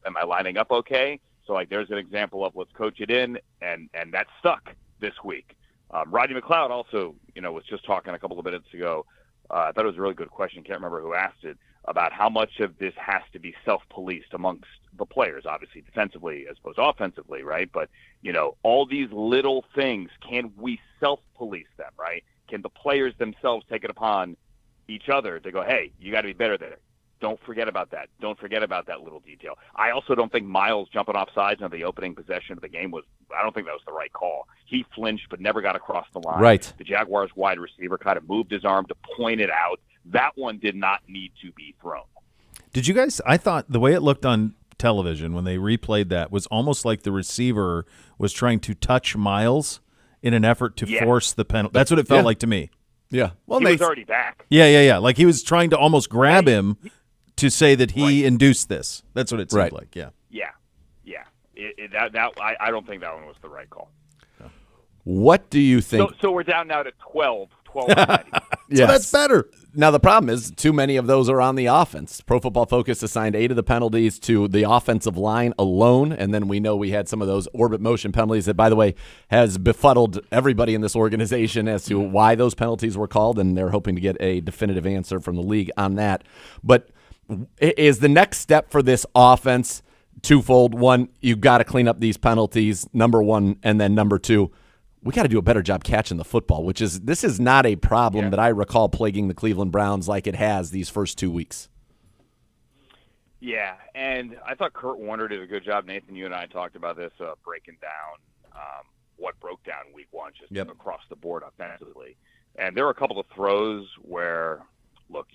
am I lining up okay? So, like, there's an example of let's coach it in, and that stuck this week. Rodney McLeod also, was just talking a couple of minutes ago. I thought it was a really good question. Can't remember who asked it, about how much of this has to be self-policed amongst the players, obviously defensively as opposed to offensively, right? But, all these little things, can we self-police them, right? Can the players themselves take it upon each other to go, hey, you got to be better there. Don't forget about that. Don't forget about that little detail. I also don't think Miles jumping off sides on the opening possession of the game I don't think that was the right call. He flinched but never got across the line. Right. The Jaguars wide receiver kind of moved his arm to point it out. That one did not need to be thrown. Did you guys? I thought the way it looked on television when they replayed that was almost like the receiver was trying to touch Miles in an effort to force the penalty. That's what it felt like to me. Yeah. Well, he was already back. Yeah. Like he was trying to almost grab him to say that he induced this. That's what it seemed like. Yeah. I don't think that one was the right call. No. What do you think? So we're down now to 12 already. Yes. So that's better. Now, the problem is too many of those are on the offense. Pro Football Focus assigned 8 of the penalties to the offensive line alone, and then we know we had some of those orbit motion penalties that, by the way, has befuddled everybody in this organization as to why those penalties were called, and they're hoping to get a definitive answer from the league on that. But is the next step for this offense twofold? One, you've got to clean up these penalties, number one, and then number two, we got to do a better job catching the football, this is not a problem that I recall plaguing the Cleveland Browns like it has these first 2 weeks. Yeah, and I thought Kurt Warner did a good job. Nathan, you and I talked about this, breaking down what broke down week one, just across the board offensively. And there were a couple of throws where, look,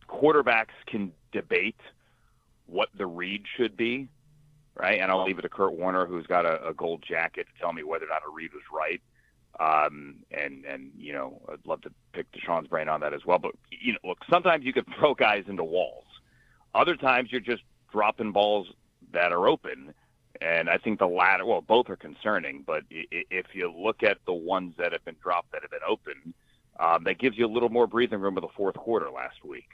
quarterbacks can debate what the read should be, right? And I'll leave it to Kurt Warner, who's got a gold jacket, to tell me whether or not a read was right. And I'd love to pick Deshaun's brain on that as well. But, look, sometimes you can throw guys into walls. Other times you're just dropping balls that are open. And I think the latter, well, both are concerning. But if you look at the ones that have been dropped that have been open, that gives you a little more breathing room in the fourth quarter last week,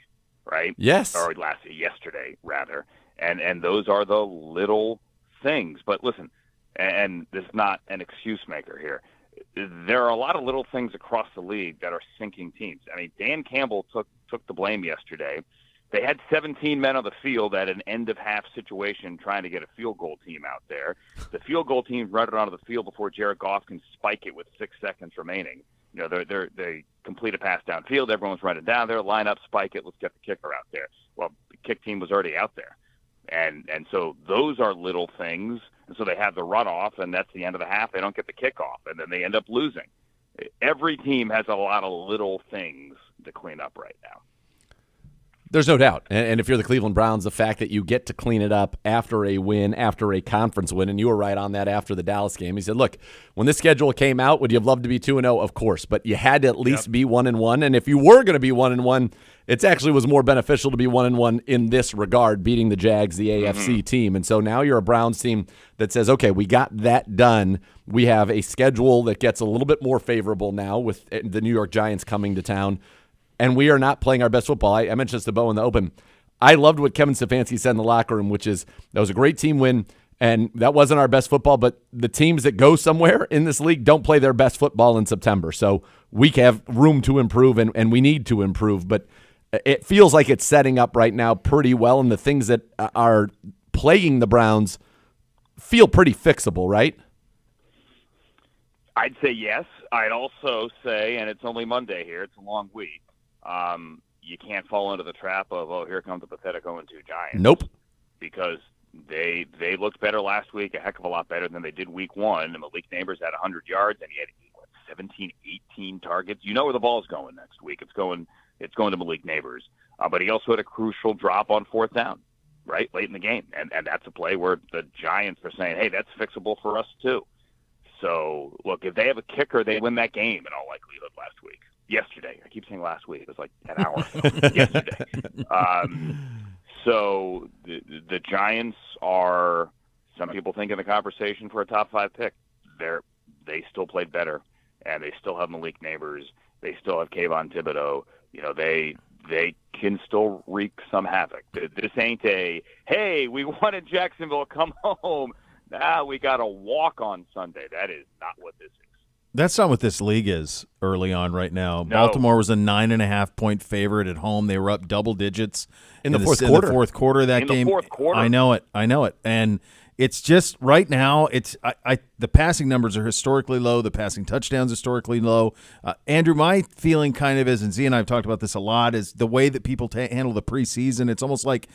right? Yes. Or yesterday, rather. And those are the little things. But listen, and this is not an excuse maker here. There are a lot of little things across the league that are sinking teams. I mean, Dan Campbell took the blame yesterday. They had 17 men on the field at an end-of-half situation trying to get a field goal team out there. The field goal team run it onto the field before Jared Goff can spike it with 6 seconds remaining. They complete a pass downfield. Everyone's running down there, line up, spike it. Let's get the kicker out there. Well, the kick team was already out there. And so those are little things. And so they have the runoff, and that's the end of the half. They don't get the kickoff, and then they end up losing. Every team has a lot of little things to clean up right now. There's no doubt. And if you're the Cleveland Browns, the fact that you get to clean it up after a win, after a conference win, and you were right on that after the Dallas game. He said, look, when this schedule came out, would you have loved to be 2-0? Of course. But you had to at least be 1-1. And if you were going to be 1-1, it actually was more beneficial to be 1-1 in this regard, beating the Jags, the AFC team. And so now you're a Browns team that says, okay, we got that done. We have a schedule that gets a little bit more favorable now with the New York Giants coming to town. and we are not playing our best football. I mentioned this to Bo in the open. I loved what Kevin Stefanski said in the locker room, which is that was a great team win, and that wasn't our best football, but the teams that go somewhere in this league don't play their best football in September. So we have room to improve, and we need to improve. But it feels like it's setting up right now pretty well, and the things that are plaguing the Browns feel pretty fixable, right? I'd say yes. I'd also say, and it's only Monday here, it's a long week, you can't fall into the trap of, oh, here comes the pathetic 0-2 Giants. Nope. Because they looked better last week, a heck of a lot better than they did week one. And Malik Neighbors had 100 yards, and he had 17, 18 targets. You know where the ball's going next week. It's going to Malik Neighbors. But he also had a crucial drop on 4th down, right, late in the game. And that's a play where the Giants are saying, hey, that's fixable for us too. So, look, if they have a kicker, they win that game in all likelihood yesterday. I keep saying last week. It was like an hour ago. Yesterday. So the Giants are, some people think, in the conversation for a top 5 pick. They still played better, and they still have Malik Neighbors. They still have Kayvon Thibodeau. You know, they can still wreak some havoc. This ain't a, hey, we won in Jacksonville, come home. Nah, we got a walk on Sunday. That is not what this is. That's not what this league is early on right now. No. Baltimore was a 9.5-point favorite at home. They were up double digits in the fourth quarter. In the fourth quarter of that in game. The fourth quarter. I know it. And it's just right now. The passing numbers are historically low. The passing touchdowns historically low. Andrew, my feeling kind of is, and Z and I have talked about this a lot, is the way that people handle the preseason. It's almost like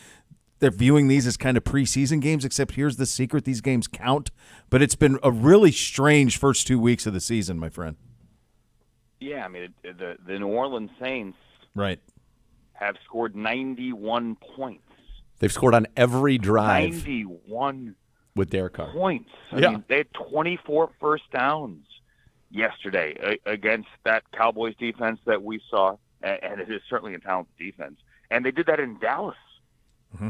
they're viewing these as kind of preseason games, except here's the secret: these games count. But it's been a really strange first 2 weeks of the season, my friend. Yeah, I mean, the New Orleans Saints right have scored 91 points. They've scored on every drive. 91 with Derek Carr. Points. I mean, they had 24 first downs yesterday against that Cowboys defense that we saw, and it is certainly a talented defense. And they did that in Dallas. Mm-hmm.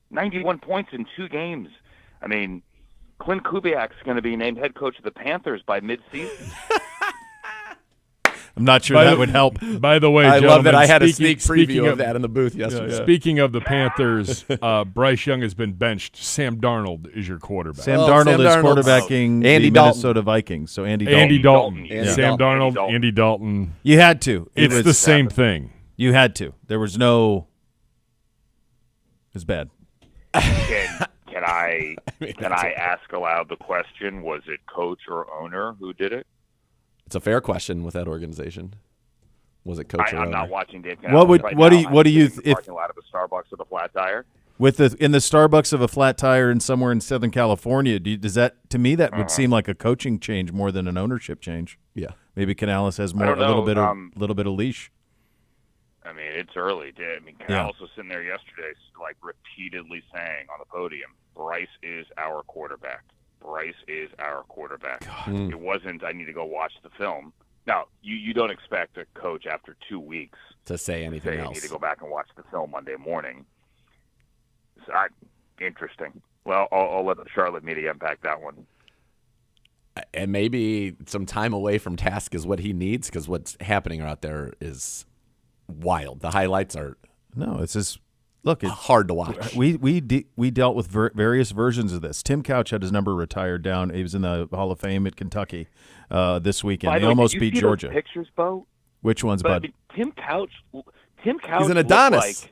91 points in 2 games. I mean, Clint Kubiak's going to be named head coach of the Panthers by midseason. I'm not sure that would help. By the way, I love that I had a speaking sneak preview of that in the booth yesterday. Speaking of the Panthers, Bryce Young has been benched. Sam Darnold is your quarterback. Sam Darnold is quarterbacking the Minnesota Vikings. So Andy Dalton. Sam Darnold, Andy Dalton. You had to. It's the same thing. You had to. There was no. It's bad. Can I ask aloud the question? Was it coach or owner who did it? It's a fair question with that organization. Was it coach or owner? I'm not watching Dave. What do you if parking lot of a Starbucks with a flat tire? In the Starbucks of a flat tire in somewhere in Southern California? Does that, to me, that would seem like a coaching change more than an ownership change? Yeah, maybe Canales has a little bit of leash. I mean, it's early. I mean, Canales was sitting there yesterday, like repeatedly saying on the podium, "Bryce is our quarterback. Bryce is our quarterback." It wasn't, I need to go watch the film. Now, you don't expect a coach after 2 weeks to say anything else. You need to go back and watch the film Monday morning. So, interesting. Well, I'll let the Charlotte media unpack that one. And maybe some time away from task is what he needs, because what's happening out there is wild. The highlights are it's just it's hard to watch. We dealt with various versions of this. Tim Couch had his number retired down. He was in the Hall of Fame at Kentucky this weekend. They almost beat Georgia. Those pictures, Bo? Which ones, bud? Tim Couch. He's an Adonis.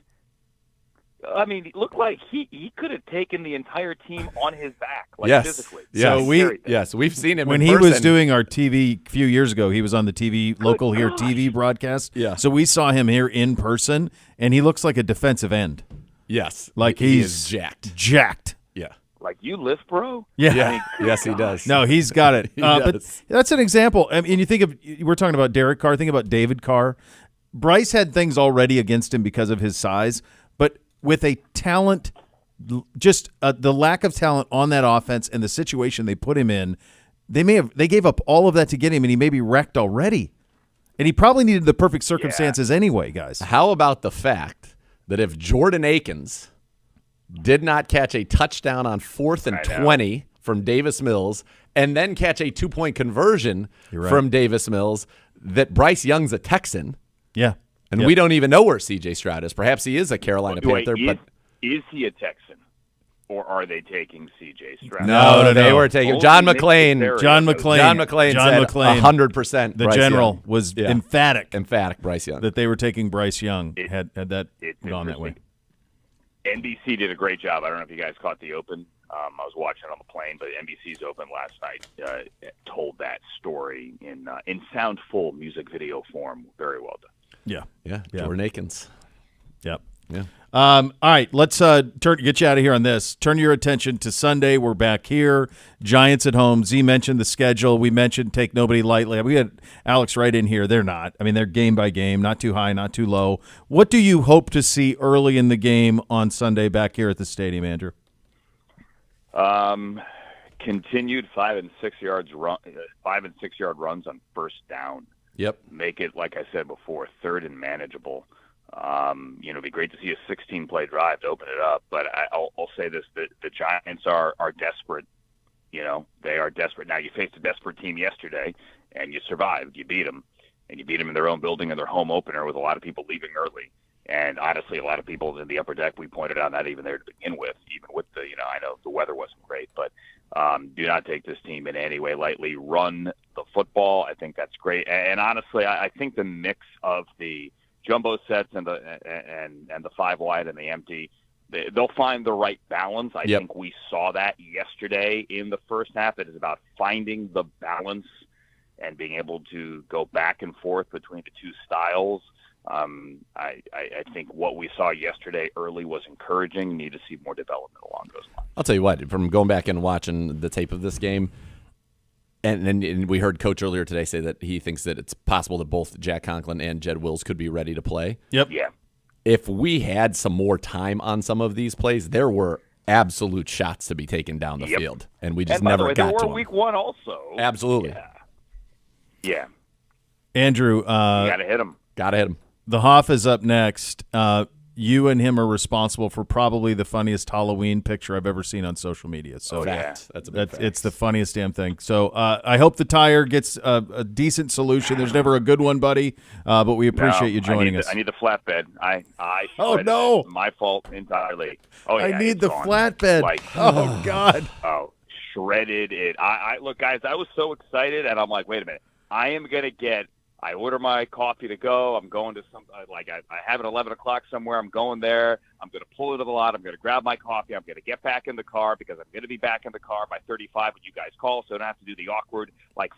He looked like he could have taken the entire team on his back, physically. So we've seen him when in he person. was doing our TV a few years ago. He was on the TV broadcast. Yeah. So we saw him here in person, and he looks like a defensive end. Yes, like he he's is jacked. Jacked. Yeah. Like you lift, bro? Yeah. Yes, he does. No, he's got it. But does. that's an example. I mean, we're talking about Derek Carr. Think about David Carr. Bryce had things already against him because of his size, but with a talent, just the lack of talent on that offense and the situation they put him in, they gave up all of that to get him, and he may be wrecked already. And he probably needed the perfect circumstances anyway, guys. How about the fact that if Jordan Akins did not catch a touchdown on 4th and 20 from Davis Mills and then catch a 2-point conversion from Davis Mills, that Bryce Young's a Texan? Yeah. And we don't even know where C.J. Stroud is. Perhaps he is a Carolina Panther, but is he a Texan? Or are they taking C.J. Stroud? No, they were taking John McClain. John McClain said 100%. The Bryce general Young. was emphatic Bryce Young. that they were taking Bryce Young. Had that gone that way. NBC did a great job. I don't know if you guys caught the Open. I was watching it on the plane, but NBC's Open last night told that story in soundful music video form. Very well done. Yeah. Jordan Akins. Yep. Yeah. All right, let's get you out of here on this. Turn your attention to Sunday. We're back here. Giants at home. Z mentioned the schedule. We mentioned take nobody lightly. We had Alex right in here. They're not. I mean, they're game by game, not too high, not too low. What do you hope to see early in the game on Sunday back here at the stadium, Andrew? Continued 5 and 6 yard runs on first down. Yep. Make it, like I said before, third and manageable. It'd be great to see a 16-play drive to open it up. But I'll say this: the Giants are desperate. They are desperate. Now, you faced a desperate team yesterday, and you survived. You beat them, and you beat them in their own building in their home opener with a lot of people leaving early. And honestly, a lot of people in the upper deck, we pointed out, not even there to begin with, even with I know the weather wasn't great, but do not take this team in any way lightly. Run the football. I think that's great. And honestly, I think the mix of the jumbo sets and the 5 wide and the empty, they'll find the right balance. I think we saw that yesterday in the first half. It is about finding the balance and being able to go back and forth between the two styles. I think what we saw yesterday early was encouraging. Need to see more development along those lines. I'll tell you what, from going back and watching the tape of this game, and we heard Coach earlier today say that he thinks that it's possible that both Jack Conklin and Jed Wills could be ready to play. Yep. Yeah. If we had some more time on some of these plays, there were absolute shots to be taken down the field, and we just never got to them. There were week one also. Absolutely. Yeah. Andrew, you got to hit him. Got to hit him. The Hoff is up next. You and him are responsible for probably the funniest Halloween picture I've ever seen on social media. So That's a big fact. It's the funniest damn thing. So I hope the tire gets a decent solution. There's never a good one, buddy, but we appreciate you joining us. I need the flatbed. I Oh, no. it. My fault entirely. Oh, yeah, I need the gone. flatbed. Oh, God. Oh, shredded it. I look, guys, I was so excited, and I'm like, wait a minute. I order my coffee to go. I'm going to I have it 11 o'clock somewhere. I'm going there. I'm going to pull into the lot. I'm going to grab my coffee. I'm going to get back in the car because I'm going to be back in the car by 35 when you guys call, so I don't have to do the awkward,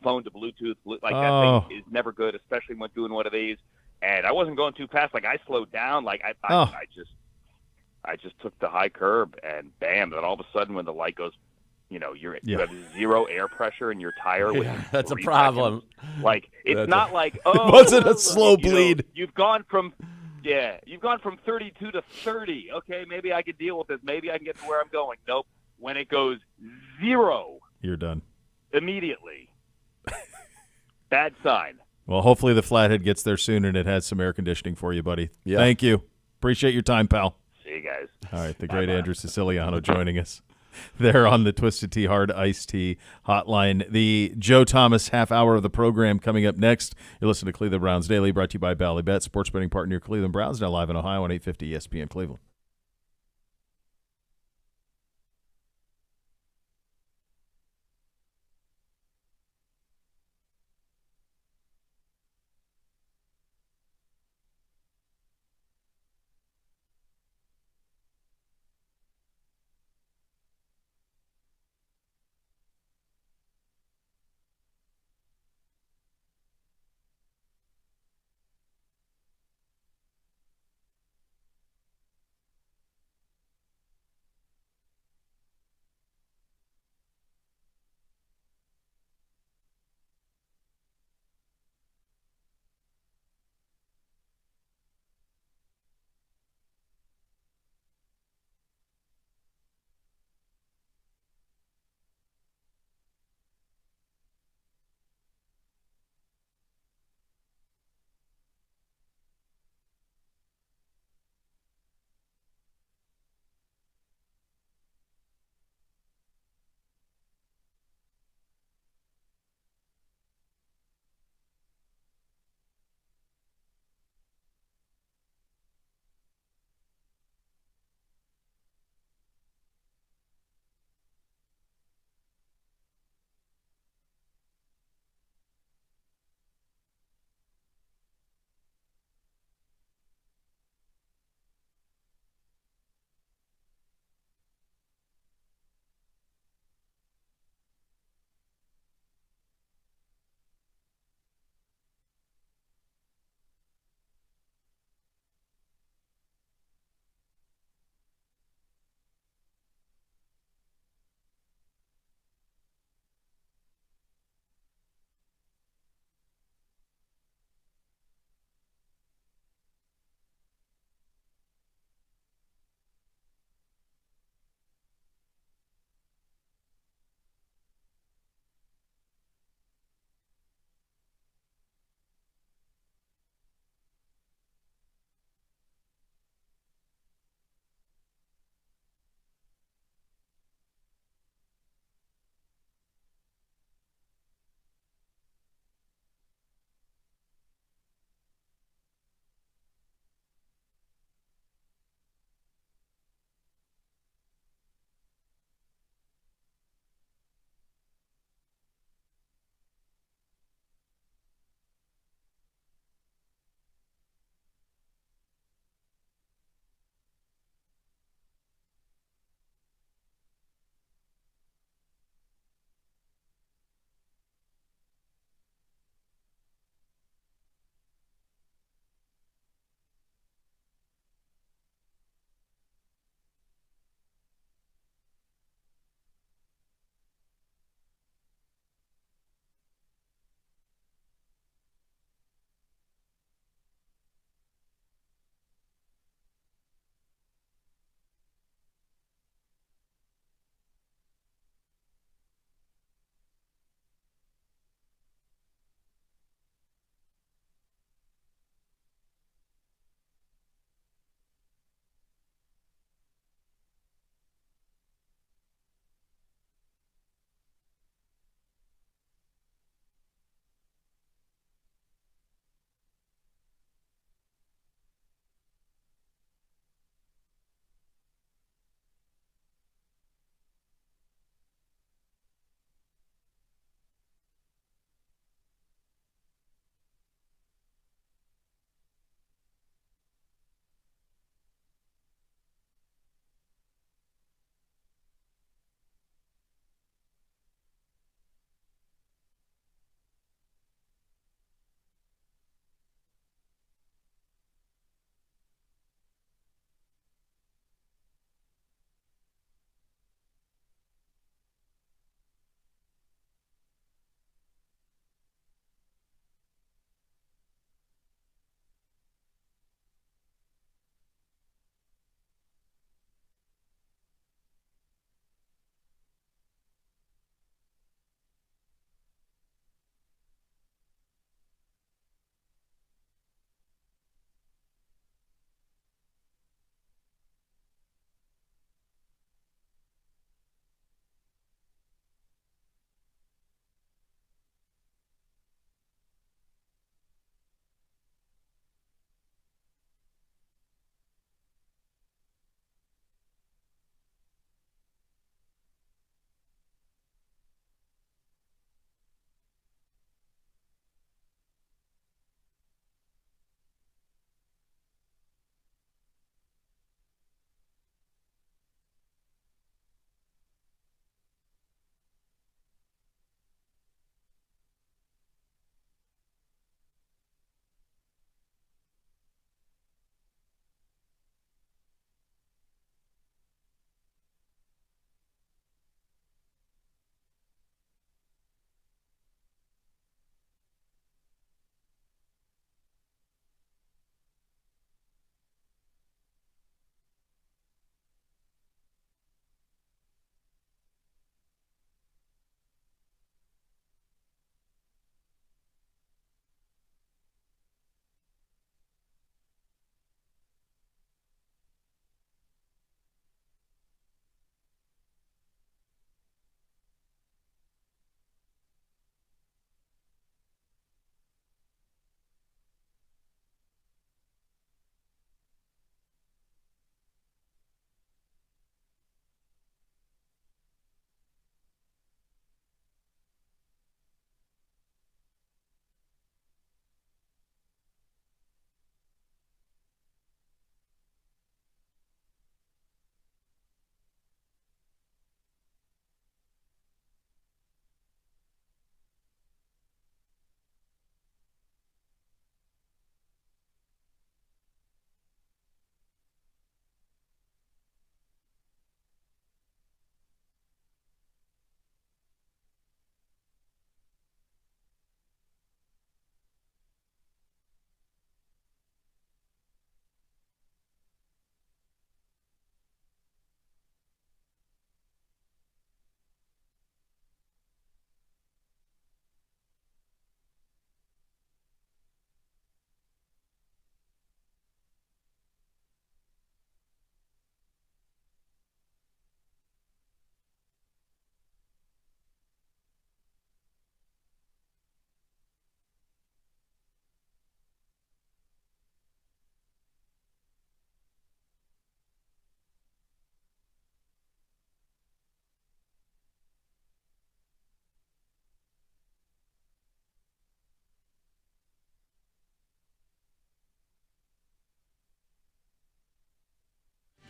phone to Bluetooth. That thing is never good, especially when doing one of these. And I wasn't going too fast. I slowed down. I just took the high curb, and bam, then all of a sudden when the light goes, you have zero air pressure in your tire. That's a problem. Seconds. It's not like, oh, it wasn't a slow bleed. You've gone from 32 to 30. Okay, maybe I can deal with this. Maybe I can get to where I'm going. Nope. When it goes 0, you're done immediately. Bad sign. Well, hopefully the Flathead gets there soon and it has some air conditioning for you, buddy. Yeah. Thank you. Appreciate your time, pal. See you guys. All right, the great Andrew Siciliano joining us there on the Twisted Tea Hard Iced Tea Hotline. The Joe Thomas half hour of the program coming up next. You're listening to Cleveland Browns Daily, brought to you by Ballybet, sports betting partner of your Cleveland Browns, now live in Ohio on 850 ESPN Cleveland.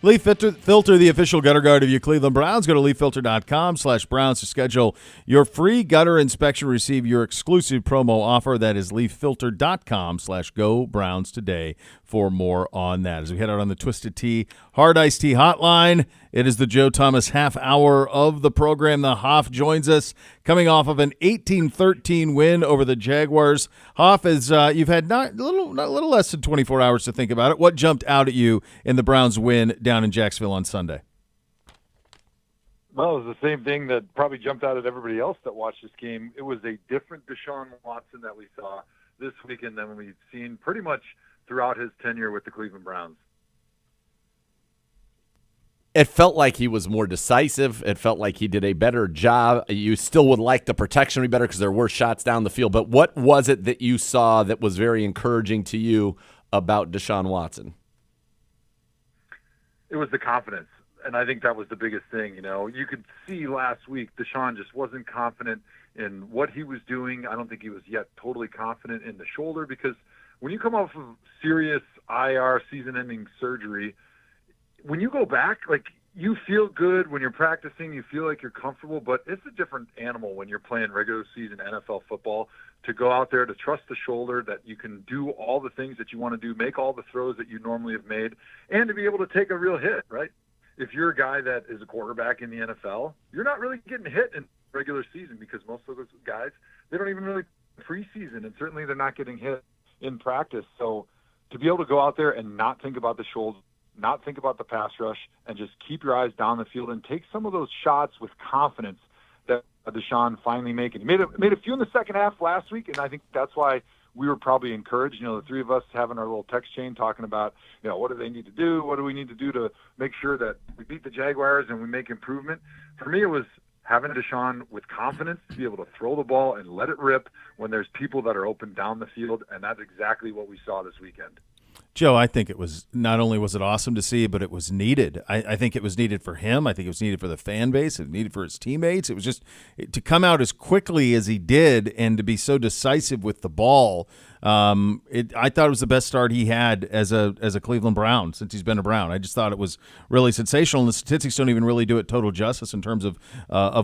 Leaf Filter, the official gutter guard of your Cleveland Browns. Go to leaffilter.com/Browns to schedule your free gutter inspection. Receive your exclusive promo offer. That is leaffilter.com/Go Browns today for more on that. As we head out on the Twisted Tea Hard Iced Tea Hotline, it is the Joe Thomas half hour of the program. The Hoff joins us coming off of an 18-13 win over the Jaguars. Hoff, as you've had not a little less than 24 hours to think about it, what jumped out at you in the Browns' win down in Jacksonville on Sunday? Well, it was the same thing that probably jumped out at everybody else that watched this game. It was a different Deshaun Watson that we saw this weekend than we've seen pretty much throughout his tenure with the Cleveland Browns. It felt like he was more decisive. It felt like he did a better job. You still would like the protection to be better because there were shots down the field. But what was it that you saw that was very encouraging to you about Deshaun Watson? It was the confidence, and I think that was the biggest thing. You know, you could see last week Deshaun just wasn't confident in what he was doing. I don't think he was yet totally confident in the shoulder, because when you come off of serious IR season-ending surgery, when you go back, like, you feel good when you're practicing, you feel like you're comfortable, but it's a different animal when you're playing regular season NFL football, to go out there, to trust the shoulder, that you can do all the things that you want to do, make all the throws that you normally have made, and to be able to take a real hit, right? If you're a guy that is a quarterback in the NFL, you're not really getting hit in regular season, because most of those guys, they don't even really preseason, and certainly they're not getting hit in practice. So to be able to go out there and not think about the shoulder, not think about the pass rush, and just keep your eyes down the field and take some of those shots with confidence that Deshaun finally made. He made a few in the second half last week, and I think that's why we were probably encouraged. You know, the three of us having our little text chain talking about, you know, what do they need to do? What do we need to do to make sure that we beat the Jaguars and we make improvement? For me, it was having Deshaun with confidence to be able to throw the ball and let it rip when there's people that are open down the field, and that's exactly what we saw this weekend. Joe, I think it was, not only was it awesome to see, but it was needed. I think it was needed for him. I think it was needed for the fan base. It was needed for his teammates. It was just to come out as quickly as he did and to be so decisive with the ball. I thought it was the best start he had as a Cleveland Brown since he's been a Brown. I just thought it was really sensational, and the statistics don't even really do it total justice in terms of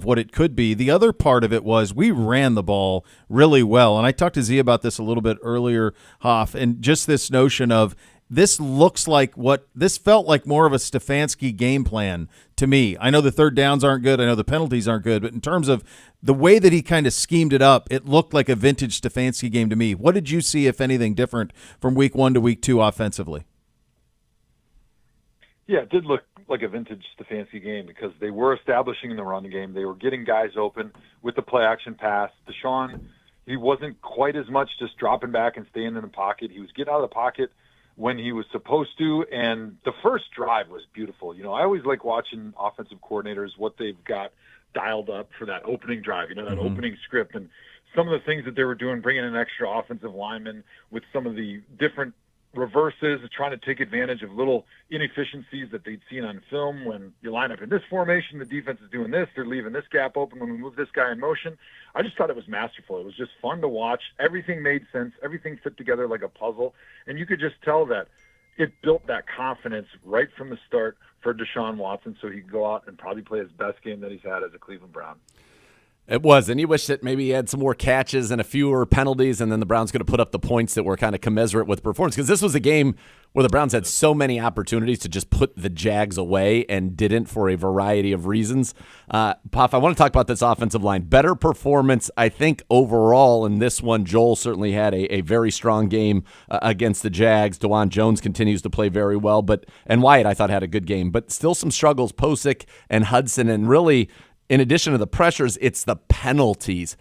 what it could be. The other part of it was we ran the ball really well, and I talked to Z about this a little bit earlier, Hoff, and just this notion of this felt like more of a Stefanski game plan to me. I know the third downs aren't good. I know the penalties aren't good. But in terms of the way that he kind of schemed it up, it looked like a vintage Stefanski game to me. What did you see, if anything, different from week 1 to week 2 offensively? Yeah, it did look like a vintage Stefanski game, because they were establishing in the run game. They were getting guys open with the play-action pass. Deshaun, he wasn't quite as much just dropping back and staying in the pocket. He was getting out of the pocket when he was supposed to, and the first drive was beautiful. You know, I always like watching offensive coordinators, what they've got dialed up for that opening drive, you know, that opening script, and some of the things that they were doing, bringing in extra offensive linemen with some of the different reverses, trying to take advantage of little inefficiencies that they'd seen on film. When you line up in this formation, the defense is doing this, they're leaving this gap open when we move this guy in motion. I just thought it was masterful. It was just fun to watch. Everything made sense. Everything fit together like a puzzle. And you could just tell that it built that confidence right from the start for Deshaun Watson, so he could go out and probably play his best game that he's had as a Cleveland Brown. It was, and you wish that maybe he had some more catches and a fewer penalties, and then the Browns could have put up the points that were kind of commensurate with performance, because this was a game where the Browns had so many opportunities to just put the Jags away and didn't for a variety of reasons. Puff, I want to talk about this offensive line. Better performance, I think, overall in this one. Joel certainly had a very strong game against the Jags. DeJuan Jones continues to play very well, and Wyatt, I thought, had a good game, but still some struggles. Posick and Hudson, and really, in addition to the pressures, it's the penalties.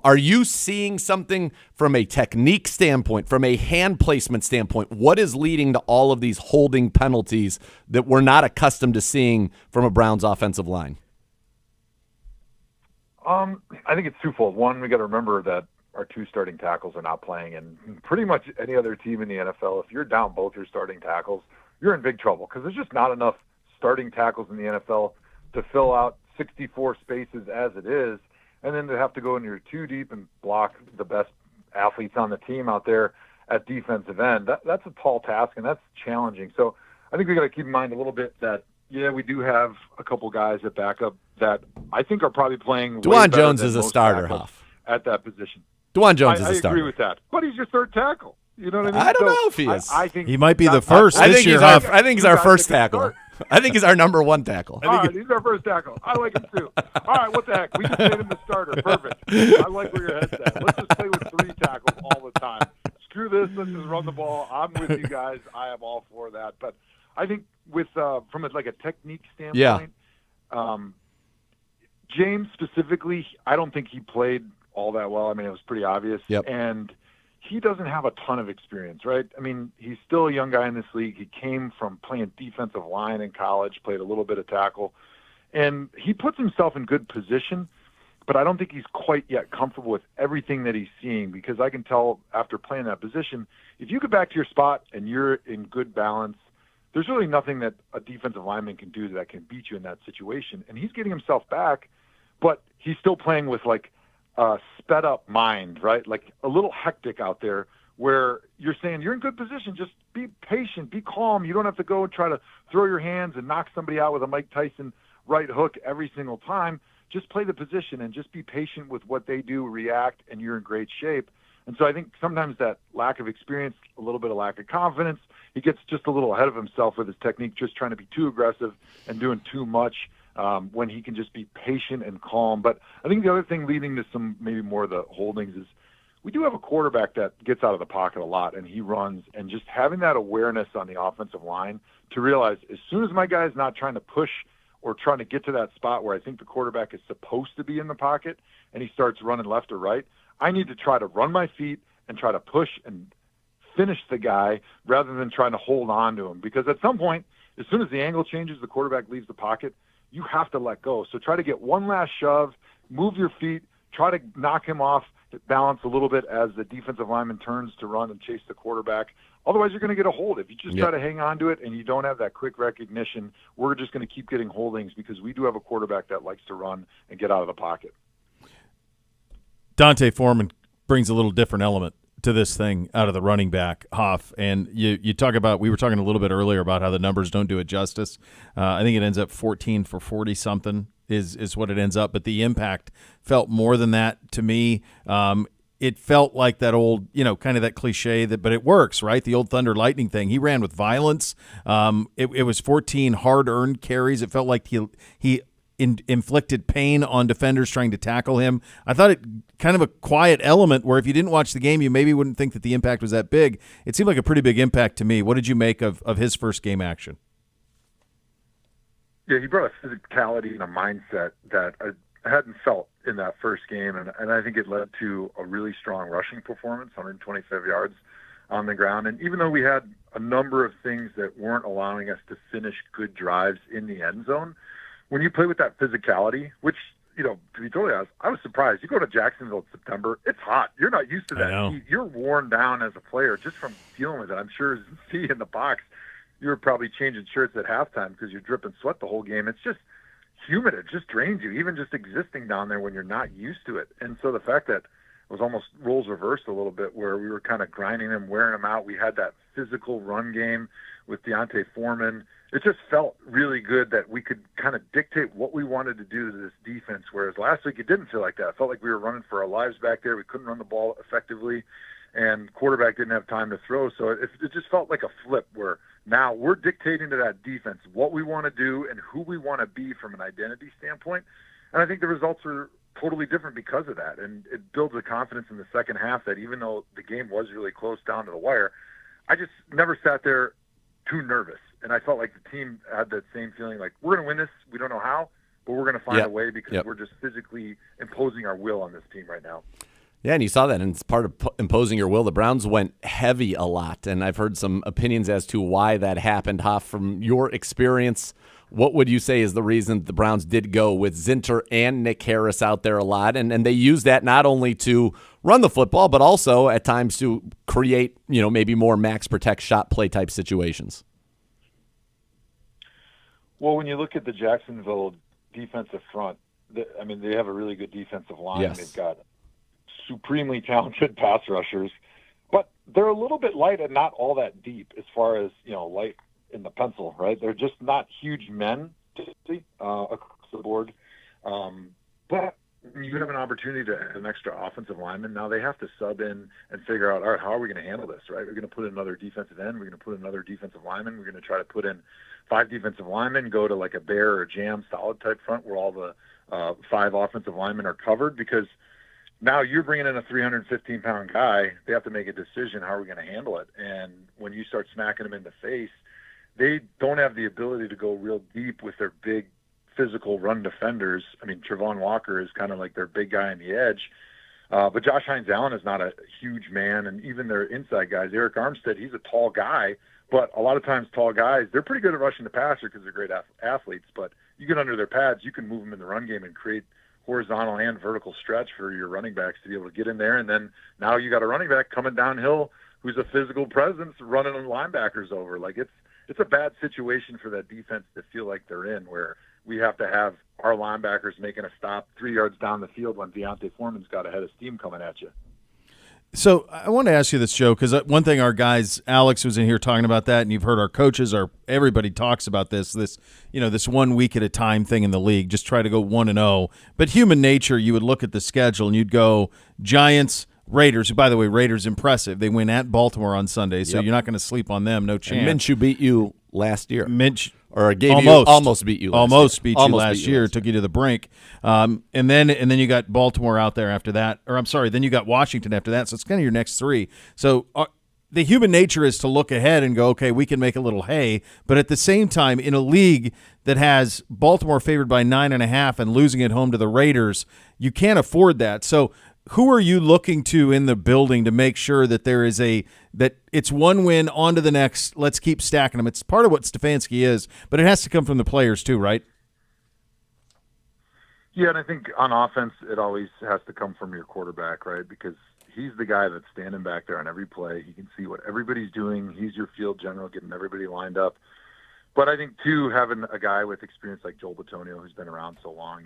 Are you seeing something from a technique standpoint, from a hand placement standpoint? What is leading to all of these holding penalties that we're not accustomed to seeing from a Browns offensive line? I think it's twofold. One, we got to remember that our 2 starting tackles are not playing, and pretty much any other team in the NFL, if you're down both your starting tackles, you're in big trouble, because there's just not enough starting tackles in the NFL to fill out 64 spaces as it is, and then to have to go in your 2 deep and block the best athletes on the team out there at defensive end. That's a tall task, and that's challenging. So I think we got to keep in mind a little bit that, yeah, we do have a couple guys at backup that I think are probably playing way Dwan better Jones than is a most starter, backups Huff. at that position. Dwan Jones is a I starter. agree with that. But he's your third tackle. You know what I mean? I don't know if he is. I think He might be the not- first I this think year, he's our, Huff. I think he's our first tackle. I think he's our number one tackle. All right, he's our first tackle. I like him too. All right, what the heck? We just made him the starter. Perfect. I like where your head's at. Let's just play with 3 tackles all the time. Screw this. Let's just run the ball. I'm with you guys. I am all for that. But I think with from a technique standpoint, James specifically, I don't think he played all that well. I mean, it was pretty obvious. Yep. And he doesn't have a ton of experience, right? I mean, he's still a young guy in this league. He came from playing defensive line in college, played a little bit of tackle. And he puts himself in good position, but I don't think he's quite yet comfortable with everything that he's seeing, because I can tell after playing that position, if you get back to your spot and you're in good balance, there's really nothing that a defensive lineman can do that can beat you in that situation. And he's getting himself back, but he's still playing with sped up mind, right? Like a little hectic out there, where you're saying you're in good position. Just be patient, be calm. You don't have to go and try to throw your hands and knock somebody out with a Mike Tyson right hook every single time. Just play the position and just be patient with what they do, react, and you're in great shape. And so I think sometimes that lack of experience, a little bit of lack of confidence, he gets just a little ahead of himself with his technique, just trying to be too aggressive and doing too much when he can just be patient and calm. But I think the other thing leading to some maybe more of the holdings is we do have a quarterback that gets out of the pocket a lot, and he runs, and just having that awareness on the offensive line to realize as soon as my guy is not trying to push or trying to get to that spot where I think the quarterback is supposed to be in the pocket and he starts running left or right, I need to try to run my feet and try to push and finish the guy rather than trying to hold on to him. Because at some point, as soon as the angle changes, the quarterback leaves the pocket, you have to let go. So try to get one last shove, move your feet, try to knock him off, balance a little bit as the defensive lineman turns to run and chase the quarterback. Otherwise, you're going to get a hold. If you just try to hang on to it and you don't have that quick recognition, we're just going to keep getting holdings, because we do have a quarterback that likes to run and get out of the pocket. Dante Foreman brings a little different element to this thing out of the running back, Hoff. And you talk about, we were talking a little bit earlier about how the numbers don't do it justice. I think it ends up 14 for 40-something is what it ends up. But the impact felt more than that to me. It felt like that old, kind of that cliche, but it works, right? The old Thunder Lightning thing. He ran with violence. It was 14 hard-earned carries. It felt like he inflicted pain on defenders trying to tackle him. I thought it kind of a quiet element where if you didn't watch the game, you maybe wouldn't think that the impact was that big. It seemed like a pretty big impact to me. What did you make of his first game action? Yeah, he brought a physicality and a mindset that I hadn't felt in that first game, and I think it led to a really strong rushing performance, 125 yards on the ground. And even though we had a number of things that weren't allowing us to finish good drives in the end zone, when you play with that physicality, which, to be totally honest, I was surprised. You go to Jacksonville in September, it's hot. You're not used to that heat. You're worn down as a player just from dealing with it. I'm sure see in the box, you were probably changing shirts at halftime because you're dripping sweat the whole game. It's just humid. It just drains you, even just existing down there when you're not used to it. And so the fact that it was almost roles reversed a little bit, where we were kind of grinding them, wearing them out. We had that physical run game with Dante Foreman. It just felt really good that we could kind of dictate what we wanted to do to this defense, whereas last week it didn't feel like that. It felt like we were running for our lives back there. We couldn't run the ball effectively, and quarterback didn't have time to throw. So it just felt like a flip, where now we're dictating to that defense what we want to do and who we want to be from an identity standpoint. And I think the results are totally different because of that. And it builds the confidence in the second half that even though the game was really close down to the wire, I just never sat there too nervous. And I felt like the team had that same feeling, like, we're going to win this. We don't know how, but we're going to find a way, because we're just physically imposing our will on this team right now. Yeah, and you saw that, and it's part of imposing your will. The Browns went heavy a lot, and I've heard some opinions as to why that happened. Hoff, from your experience, what would you say is the reason the Browns did go with Zinter and Nick Harris out there a lot? And they used that not only to run the football, but also at times to create, maybe more max protect shot play type situations. Well, when you look at the Jacksonville defensive front, they have a really good defensive line. Yes. They've got supremely talented pass rushers, but they're a little bit light and not all that deep as far as, light in the pencil, right? They're just not huge men across the board. But you have an opportunity to add an extra offensive lineman. Now they have to sub in and figure out, all right, how are we going to handle this, right? We're going to put in another defensive end. We're going to put in another defensive lineman. We're going to try to put in 5 defensive linemen, go to like a bear or jam solid type front where all the 5 offensive linemen are covered, because now you're bringing in a 315-pound guy. They have to make a decision. How are we going to handle it? And when you start smacking them in the face, they don't have the ability to go real deep with their big physical run defenders. I mean, Trevon Walker is kind of like their big guy on the edge. But Josh Hines-Allen is not a huge man, and even their inside guys, Eric Armstead, he's a tall guy, but a lot of times tall guys, they're pretty good at rushing the passer because they're great athletes, but you get under their pads, you can move them in the run game and create horizontal and vertical stretch for your running backs to be able to get in there, and then now you got a running back coming downhill who's a physical presence running linebackers over. Like, it's a bad situation for that defense to feel like they're in, where we have to have our linebackers making a stop 3 yards down the field when Deontay Foreman's got a head of steam coming at you. So I want to ask you this, Joe, because one thing our guys, Alex was in here talking about that, and you've heard our coaches, everybody talks about this 1 week at a time thing in the league. Just try to go 1-0. But human nature, you would look at the schedule and you'd go Giants, Raiders. Who, by the way, Raiders impressive. They win at Baltimore on Sunday, so you're not going to sleep on them. No chance. And Minshew beat you last year. Almost beat you last year. Last Took you to the brink. And then you got Baltimore out there after that. Or I'm sorry, then you got Washington after that. So it's kind of your next 3. So the human nature is to look ahead and go, okay, we can make a little hay. But at the same time, in a league that has Baltimore favored by 9.5 and losing at home to the Raiders, you can't afford that. So who are you looking to in the building to make sure that there is that it's one win on to the next, let's keep stacking them? It's part of what Stefanski is, but it has to come from the players too, right? Yeah, and I think on offense it always has to come from your quarterback, right? Because he's the guy that's standing back there on every play. He can see what everybody's doing. He's your field general, getting everybody lined up. But I think, too, having a guy with experience like Joel Bitonio, who's been around so long,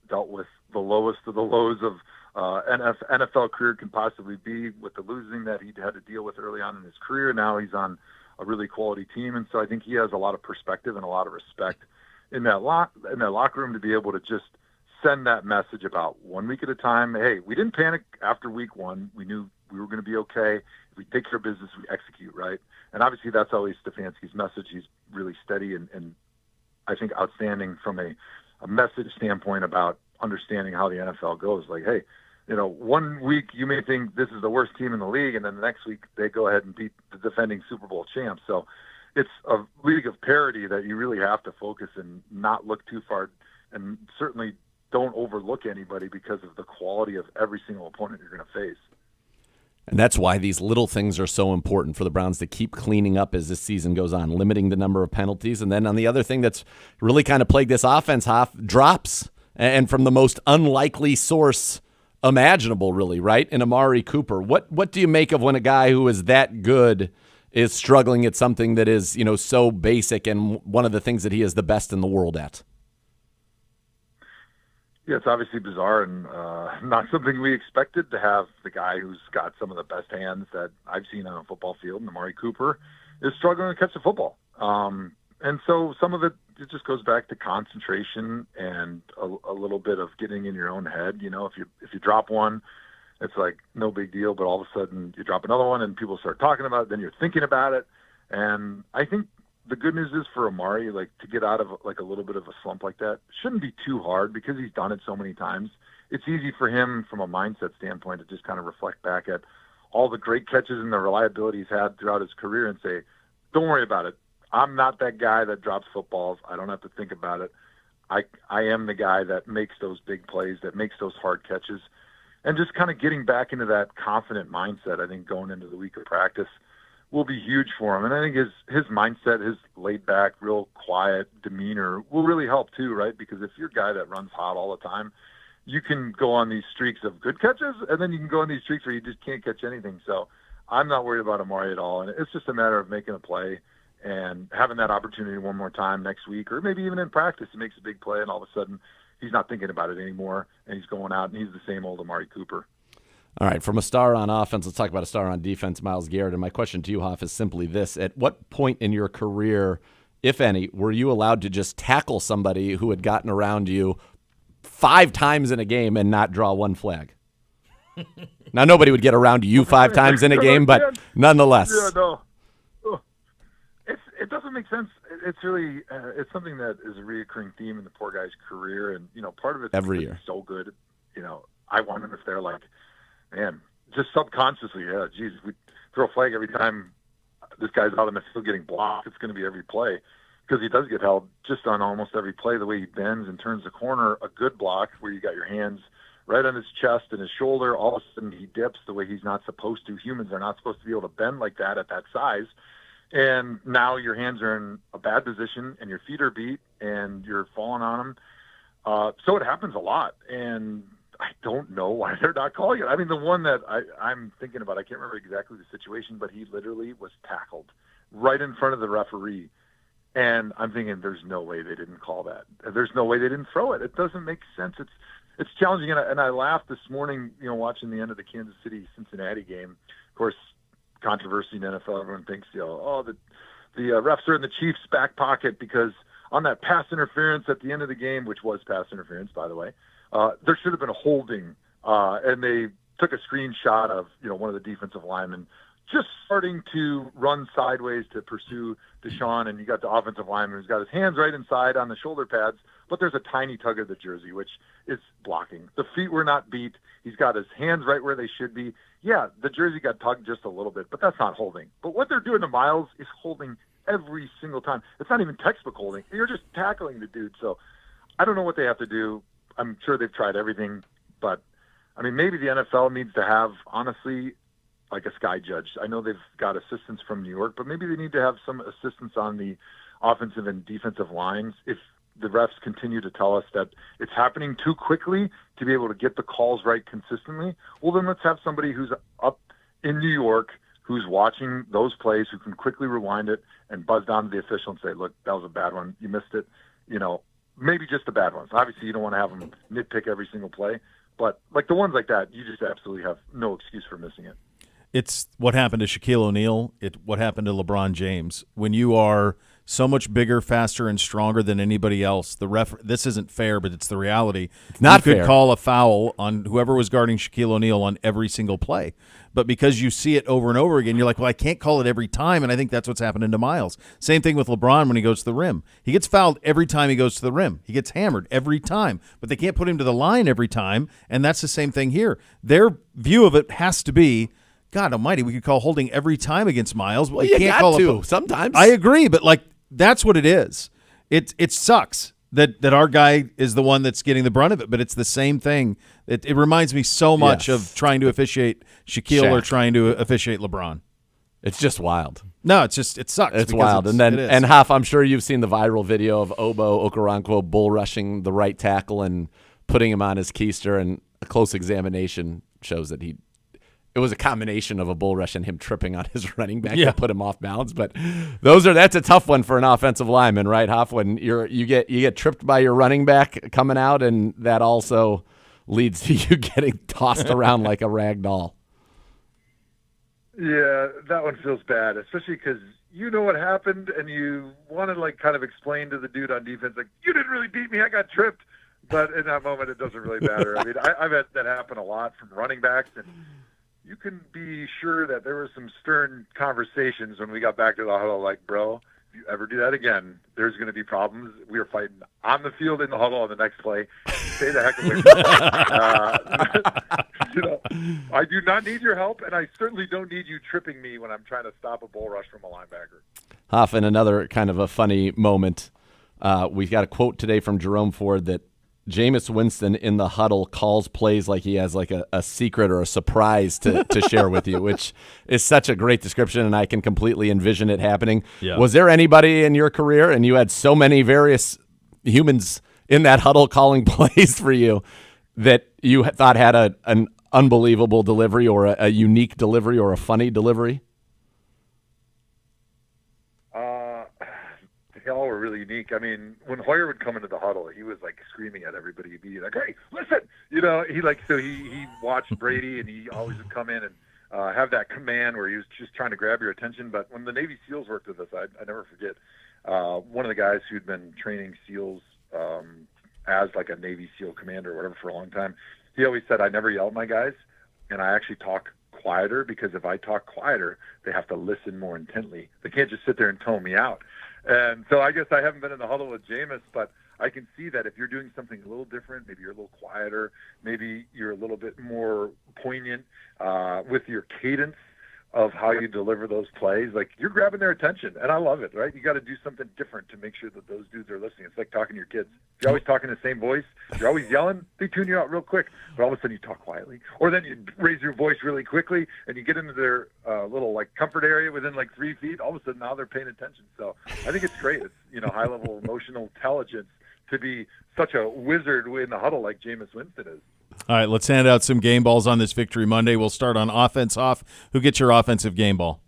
dealt with the lowest of the lows of NFL career can possibly be, with the losing that he had to deal with early on in his career. Now he's on a really quality team, and so I think he has a lot of perspective and a lot of respect in that locker room to be able to just send that message about 1 week at a time. Hey, we didn't panic after week 1. We knew we were going to be okay. If we take care of business, we execute, right? And obviously that's always Stefanski's message. He's really steady and I think outstanding from a message standpoint about understanding how the NFL goes. Like, hey, 1 week you may think this is the worst team in the league, and then the next week they go ahead and beat the defending Super Bowl champs. So it's a league of parity that you really have to focus and not look too far, and certainly don't overlook anybody because of the quality of every single opponent you're going to face. And that's why these little things are so important for the Browns to keep cleaning up as this season goes on, limiting the number of penalties. And then on the other thing that's really kind of plagued this offense, drops, and from the most unlikely source imaginable, really, right? In Amari Cooper. What do you make of when a guy who is that good is struggling at something that is, so basic and one of the things that he is the best in the world at? Yeah, it's obviously bizarre and not something we expected, to have the guy who's got some of the best hands that I've seen on a football field, and Amari Cooper, is struggling to catch the football. And so some of it just goes back to concentration and a little bit of getting in your own head. If you drop one, it's like no big deal, but all of a sudden you drop another one and people start talking about it, then you're thinking about it. And I think the good news is for Amari, to get out of a little bit of a slump like that shouldn't be too hard because he's done it so many times. It's easy for him from a mindset standpoint to just kind of reflect back at all the great catches and the reliability he's had throughout his career and say, don't worry about it. I'm not that guy that drops footballs. I don't have to think about it. I am the guy that makes those big plays, that makes those hard catches, and just kind of getting back into that confident mindset, I think, going into the week of practice will be huge for him. And I think his mindset, his laid-back, real quiet demeanor will really help too, right? Because if you're a guy that runs hot all the time, you can go on these streaks of good catches, and then you can go on these streaks where you just can't catch anything. So I'm not worried about Amari at all, and it's just a matter of making a play and having that opportunity one more time next week, or maybe even in practice, he makes a big play, and all of a sudden he's not thinking about it anymore, and he's going out, and he's the same old Amari Cooper. All right, from a star on offense, let's talk about a star on defense, Myles Garrett. And my question to you, Hoff, is simply this. At what point in your career, if any, were you allowed to just tackle somebody who had gotten around you 5 times in a game and not draw one flag? Now, nobody would get around you 5 times in a game, but nonetheless. Yeah, no. It doesn't make sense. It's really it's something that is a reoccurring theme in the poor guy's career, and part of it's every year so good. I wonder if they're like, man, just subconsciously, geez, if we throw a flag every time this guy's out on the field getting blocked, it's going to be every play, because he does get held just on almost every play. The way he bends and turns the corner, a good block where you got your hands right on his chest and his shoulder, all of a sudden he dips the way he's not supposed to. Humans are not supposed to be able to bend like that at that size. And now your hands are in a bad position and your feet are beat and you're falling on them. So it happens a lot. And I don't know why they're not calling it. I mean, the one that I'm thinking about, I can't remember exactly the situation, but he literally was tackled right in front of the referee. And I'm thinking, there's no way they didn't call that. There's no way they didn't throw it. It doesn't make sense. It's challenging. And I laughed this morning, watching the end of the Kansas City-Cincinnati game. Of course, controversy in NFL, everyone thinks, the refs are in the Chiefs' back pocket because on that pass interference at the end of the game, which was pass interference, by the way, there should have been a holding, and they took a screenshot of one of the defensive linemen just starting to run sideways to pursue Deshaun, and you got the offensive lineman who's got his hands right inside on the shoulder pads, but there's a tiny tug of the jersey, which is blocking. The feet were not beat. He's got his hands right where they should be. Yeah, the jersey got tugged just a little bit, but that's not holding. But what they're doing to Myles is holding every single time. It's not even textbook holding. You're just tackling the dude. So I don't know what they have to do. I'm sure they've tried everything, but I mean, maybe the NFL needs to have, honestly, like a sky judge. I know they've got assistance from New York, but maybe they need to have some assistance on the offensive and defensive lines. If the refs continue to tell us that it's happening too quickly to be able to get the calls right consistently, well, then let's have somebody who's up in New York who's watching those plays, who can quickly rewind it and buzz down to the official and say, look, that was a bad one. You missed it. Maybe just the bad ones. Obviously, you don't want to have them nitpick every single play, but like the ones like that, you just absolutely have no excuse for missing it. It's what happened to Shaquille O'Neal. What happened to LeBron James. When you are so much bigger, faster, and stronger than anybody else, this isn't fair, but it's the reality. It's not fair. You could call a foul on whoever was guarding Shaquille O'Neal on every single play. But because you see it over and over again, you're like, well, I can't call it every time, and I think that's what's happening to Myles. Same thing with LeBron when he goes to the rim. He gets fouled every time he goes to the rim. He gets hammered every time, but they can't put him to the line every time, and that's the same thing here. Their view of it has to be, God almighty, we could call holding every time against Myles. Well, you can't call sometimes. I agree, but that's what it is. It sucks that our guy is the one that's getting the brunt of it, but it's the same thing. It reminds me so much of trying to officiate Shaquille or trying to officiate LeBron. It's just wild. No, it sucks. It's wild. And Hoff, I'm sure you've seen the viral video of Obo Okoronkwo bull rushing the right tackle and putting him on his keister, and a close examination shows that it was a combination of a bull rush and him tripping on his running back to put him off balance. But that's a tough one for an offensive lineman, right, Hoff? When you get tripped by your running back coming out, and that also leads to you getting tossed around like a rag doll. Yeah, that one feels bad, especially because you know what happened, and you want to kind of explain to the dude on defense, like, you didn't really beat me, I got tripped. But in that moment, it doesn't really matter. I mean, I've had that happen a lot from running backs, and you can be sure that there were some stern conversations when we got back to the huddle, like, bro, if you ever do that again, there's going to be problems. We were fighting on the field, in the huddle, on the next play. Stay the heck away from me. I do not need your help, and I certainly don't need you tripping me when I'm trying to stop a bull rush from a linebacker. Hoff, in another kind of a funny moment, we've got a quote today from Jerome Ford that Jameis Winston in the huddle calls plays like he has like a secret or a surprise to share with you, which is such a great description, and I can completely envision it happening. Yeah. Was there anybody in your career, and you had so many various humans in that huddle calling plays for you, that you thought had an unbelievable delivery or a unique delivery or a funny delivery? they all were really unique. I mean, when Hoyer would come into the huddle, he was like screaming at everybody. He'd be like, "Hey, listen!" He watched Brady, and he always would come in and have that command where he was just trying to grab your attention. But when the Navy SEALs worked with us, I never forget one of the guys who'd been training SEALs as like a Navy SEAL commander or whatever for a long time. He always said, "I never yell at my guys, and I actually talk quieter, because if I talk quieter, they have to listen more intently. They can't just sit there and tone me out." And so I guess I haven't been in the huddle with Jameis, but I can see that if you're doing something a little different, maybe you're a little quieter, maybe you're a little bit more poignant with your cadence of how you deliver those plays, like you're grabbing their attention, and I love it, right? You got to do something different to make sure that those dudes are listening. It's like talking to your kids. If you're always talking the same voice, you're always yelling, they tune you out real quick, but all of a sudden you talk quietly, or then you raise your voice really quickly, and you get into their little like comfort area within like 3 feet. All of a sudden now they're paying attention. So I think it's great. It's high level emotional intelligence to be such a wizard in the huddle like Jameis Winston is. All right, let's hand out some game balls on this Victory Monday. We'll start on offense. Hoff, who gets your offensive game ball?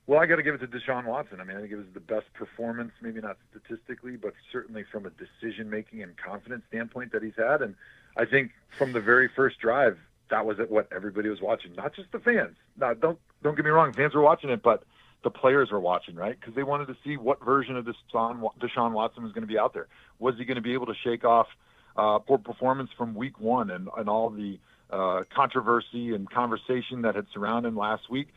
Well, I got to give it to Deshaun Watson. I mean, I think it was the best performance, maybe not statistically, but certainly from a decision-making and confidence standpoint that he's had. And I think from the very first drive, that was what everybody was watching, not just the fans. Now, don't get me wrong, fans were watching it, but the players were watching, right? Because they wanted to see what version of Deshaun Watson was going to be out there. Was he going to be able to shake off poor performance from week one and all the controversy and conversation that had surrounded him last week?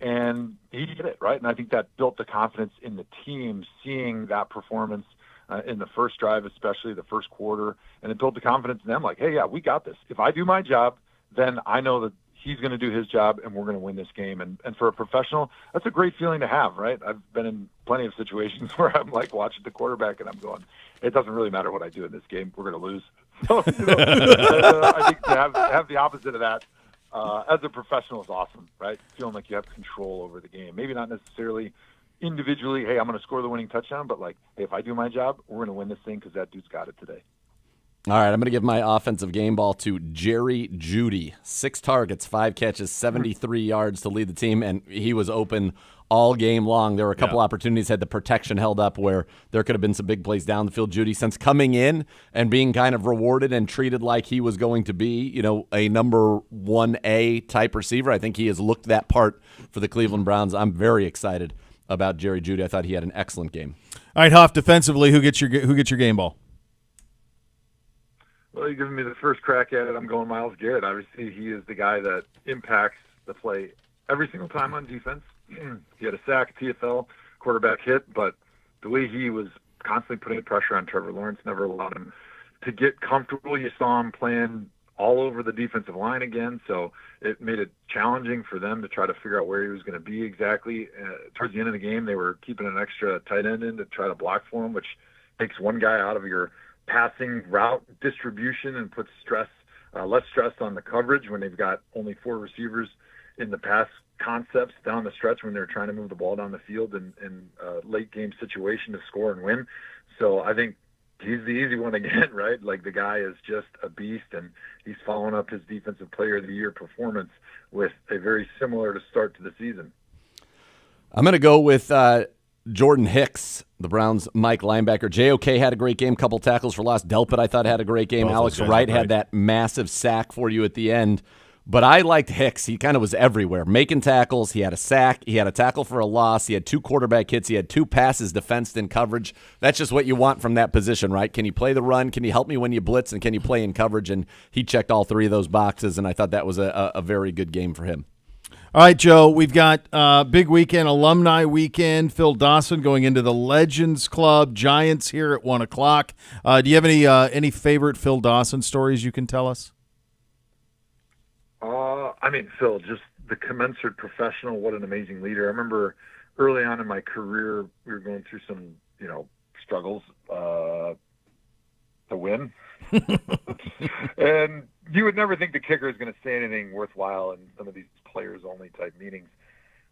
And he did it, right? And I think that built the confidence in the team, seeing that performance in the first drive, especially the first quarter, and it built the confidence in them, like, hey, yeah, we got this. If I do my job, then I know that he's going to do his job, and we're going to win this game. And for a professional, that's a great feeling to have, right? I've been in plenty of situations where I'm like watching the quarterback, and I'm going, it doesn't really matter what I do in this game. We're going to lose. So, I think to have the opposite of that as a professional is awesome, right? Feeling like you have control over the game. Maybe not necessarily individually, hey, I'm going to score the winning touchdown, but like, hey, if I do my job, we're going to win this thing because that dude's got it today. All right, I'm going to give my offensive game ball to Jerry Jeudy. 6 targets, 5 catches, 73 yards to lead the team, and he was open all game long. There were a couple opportunities, had the protection held up where there could have been some big plays down the field. Jeudy, since coming in and being kind of rewarded and treated like he was going to be, a number 1A type receiver, I think he has looked that part for the Cleveland Browns. I'm very excited about Jerry Jeudy. I thought he had an excellent game. All right, Hoff, defensively, who gets your game ball? Well, you're giving me the first crack at it. I'm going Myles Garrett. Obviously, he is the guy that impacts the play every single time on defense. He had a sack, TFL, quarterback hit, but the way he was constantly putting pressure on Trevor Lawrence never allowed him to get comfortable. You saw him playing all over the defensive line again, so it made it challenging for them to try to figure out where he was going to be exactly. Towards the end of the game, they were keeping an extra tight end in to try to block for him, which takes one guy out of your passing route distribution and puts less stress on the coverage when they've got only 4 receivers in the pass concepts down the stretch when they're trying to move the ball down the field in a late game situation to score and win. So I think he's the easy one again, right? Like, the guy is just a beast, and he's following up his Defensive Player of the Year performance with a very similar start to the season. I'm going to go with Jordan Hicks, the Browns' Mike linebacker. JOK had a great game, couple tackles for loss. Delpit, I thought, had a great game. Alex Wright had that massive sack for you at the end. But I liked Hicks. He kind of was everywhere, making tackles. He had a sack. He had a tackle for a loss. He had 2 quarterback hits. He had 2 passes defensed in coverage. That's just what you want from that position, right? Can you play the run? Can you help me when you blitz? And can you play in coverage? And he checked all 3 of those boxes, and I thought that was a very good game for him. All right, Joe, we've got big weekend, alumni weekend. Phil Dawson going into the Legends Club, Giants here at 1 o'clock. Do you have any favorite Phil Dawson stories you can tell us? I mean, Phil, just the commensurate professional, what an amazing leader. I remember early on in my career, we were going through some, struggles to win. And you would never think the kicker is going to say anything worthwhile in some of these players-only type meetings.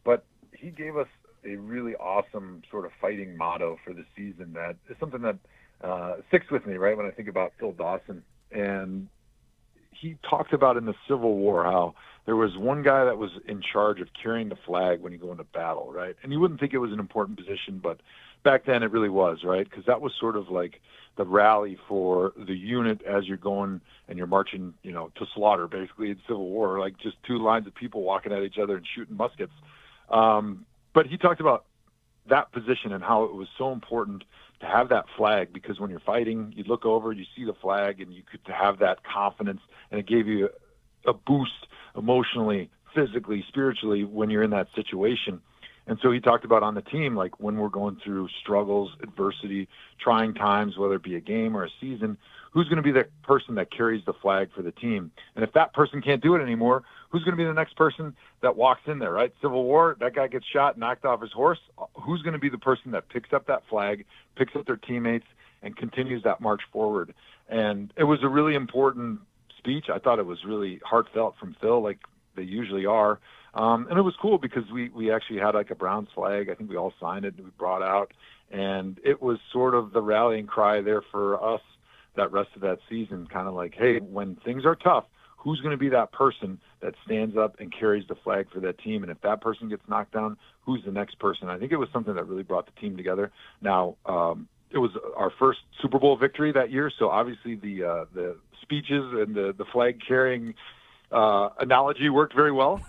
But he gave us a really awesome sort of fighting motto for the season that is something that sticks with me, right, when I think about Phil Dawson. And he talked about in the Civil War how there was one guy that was in charge of carrying the flag when you go into battle, right? And you wouldn't think it was an important position, but back then it really was, right? Because that was sort of like the rally for the unit as you're going and you're marching, to slaughter, basically, in Civil War, like just two lines of people walking at each other and shooting muskets. But he talked about that position and how it was so important to have that flag, because when you're fighting, you look over, you see the flag, and you could have that confidence, and it gave you a boost emotionally, physically, spiritually when you're in that situation. And so he talked about on the team, like when we're going through struggles, adversity, trying times, whether it be a game or a season, who's going to be the person that carries the flag for the team? And if that person can't do it anymore, who's going to be the next person that walks in there, right? Civil War, that guy gets shot, knocked off his horse. Who's going to be the person that picks up that flag, picks up their teammates, and continues that march forward? And it was a really important speech. I thought it was really heartfelt from Phil, like they usually are. And it was cool because we actually had like a Browns flag. I think we all signed it and we brought out. And it was sort of the rallying cry there for us that rest of that season, kind of like, hey, when things are tough, who's going to be that person that stands up and carries the flag for that team? And if that person gets knocked down, who's the next person? I think it was something that really brought the team together. Now, it was our first Super Bowl victory that year, so obviously the speeches and the flag carrying analogy worked very well.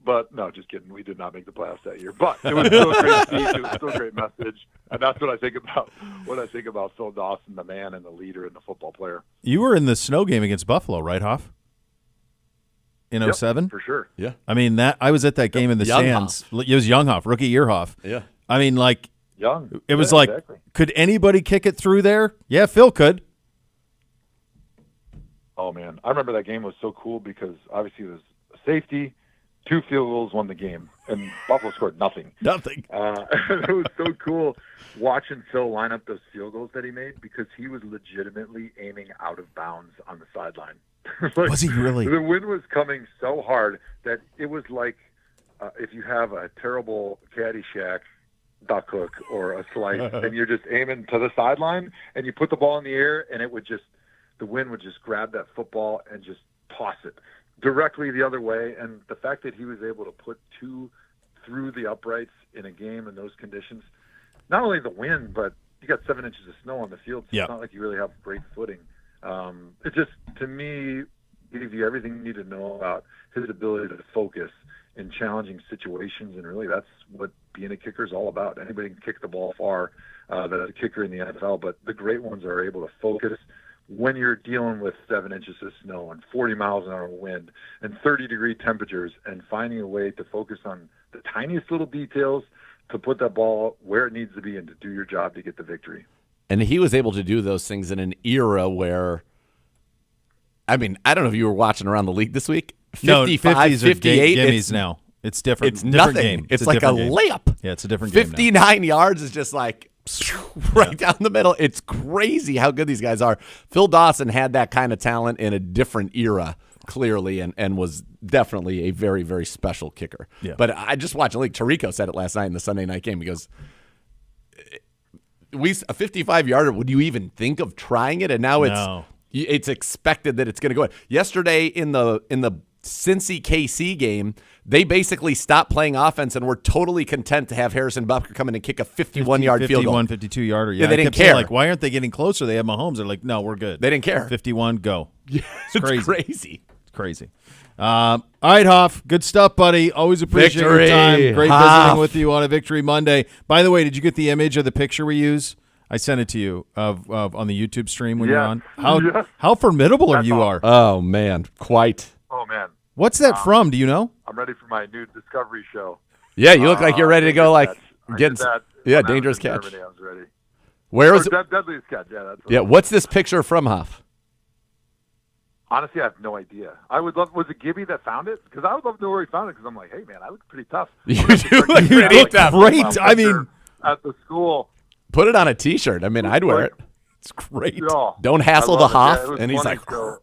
But no, just kidding. We did not make the playoffs that year. But it was still a great speech. It was still a great message. And that's what I think about when I think about Phil Dawson, the man and the leader and the football player. You were in the snow game against Buffalo, right, Hoff? In 07? For sure. Yeah. I mean, I was at that game in the stands. Hoff. It was Young Hoff, rookie year Hoff. Yeah. I mean, like, Young. It was exactly. Could anybody kick it through there? Yeah, Phil could. Oh, man. I remember that game was so cool because obviously it was a safety, 2 field goals won the game, and Buffalo scored nothing. Nothing. It was so cool watching Phil line up those field goals that he made because he was legitimately aiming out of bounds on the sideline. Was he really? The wind was coming so hard that it was like if you have a terrible Caddyshack duck hook or a slice and you're just aiming to the sideline and you put the ball in the air and it would just – the wind would just grab that football and just toss it directly the other way. And the fact that he was able to put 2 through the uprights in a game in those conditions, not only the wind, but you got 7 inches of snow on the field, so It's not like you really have great footing. It just, to me, gave you everything you need to know about his ability to focus in challenging situations, and really that's what being a kicker is all about. Anybody can kick the ball far, that's a kicker in the NFL, but the great ones are able to focus when you're dealing with 7 inches of snow and 40 miles an hour wind and 30-degree temperatures, and finding a way to focus on the tiniest little details to put that ball where it needs to be and to do your job to get the victory. And he was able to do those things in an era where, I mean, I don't know if you were watching around the league this week. 55, 58. Gimmies now. It's different. It's different nothing. Game. It's like a layup. Yeah, it's a different game now. 59 yards is just like right down the middle. It's crazy how good these guys are. Phil Dawson had that kind of talent in a different era, clearly, and was definitely a very, very special kicker. Yeah. But I just watched, like Tirico said it last night in the Sunday night game. He goes, a 55-yarder, would you even think of trying it? And now it's expected that it's going to go in. Yesterday in the Cincy KC game, they basically stopped playing offense and were totally content to have Harrison Butker come in and kick a 51-yard field goal. 52-yarder. Yeah, they didn't care. Saying, why aren't they getting closer? They have Mahomes. They're like, no, we're good. They didn't care. 51, go. Yeah, it's crazy. It's crazy. All right, Hoff. Good stuff, buddy. Always appreciate Victory. your time. Great Hoff. visiting with you on a Victory Monday. By the way, did you get the image of the picture we use? I sent it to you of on the YouTube stream when you're on. How formidable you are. Oh, man. Quite. Oh, man. What's that from? Do you know? I'm ready for my new Discovery show. Yeah, you look like you're ready to go, like, get that. Dangerous Catch. Germany, I was ready. Where is it? Deadliest Catch, yeah. That's Yeah, what's this picture from, Hoff? Honestly, I have no idea. I would love. Was it Gibby that found it? Because I would love to know where he found it. Because I'm like, hey man, I look pretty tough. You do look pretty tough. Great. I mean, at the school. Put it on a T-shirt. I mean, I'd wear it. It's great. Yeah, don't hassle the Hoff, and he's funny, like, so,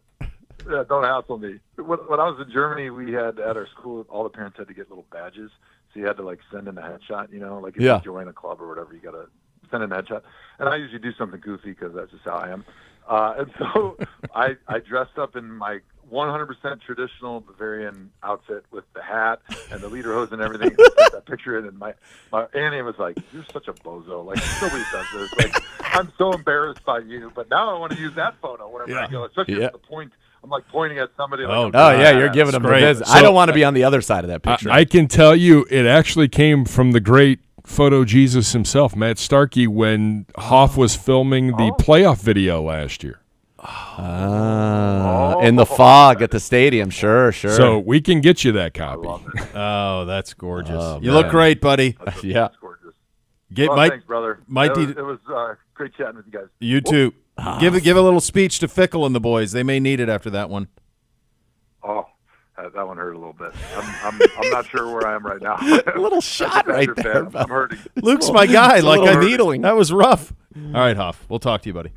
yeah, don't hassle me. When I was in Germany, we had at our school, all the parents had to get little badges, so you had to like send in a headshot. You know, like if you join a club or whatever, you got to send in a headshot. And I usually do something goofy because that's just how I am. And so I dressed up in my 100% traditional Bavarian outfit with the hat and the lederhosen and everything. And I put that picture in, and my Annie was like, "You're such a bozo. Like, nobody does this. Like, I'm so embarrassed by you, but now I want to use that photo wherever I go, especially at the point. I'm like pointing at somebody. Like, oh yeah, you're giving them the business. I don't want to be on the other side of that picture. I can tell you, it actually came from the great photo Jesus himself, Matt Starkey, when Hoff was filming the playoff video last year. In the fog at the stadium, sure. So we can get you that copy. Oh, that's gorgeous. Oh, you man. look great, buddy. Yeah. Gorgeous. Thanks, brother. Might it was great chatting with you guys. You too. Give a little speech to Fickle and the boys. They may need it after that one. Oh, that one hurt a little bit. I'm not sure where I am right now. A little shot right there. I'm hurting. Luke's my guy. Needling. That was rough. All right, Hoff. We'll talk to you, buddy.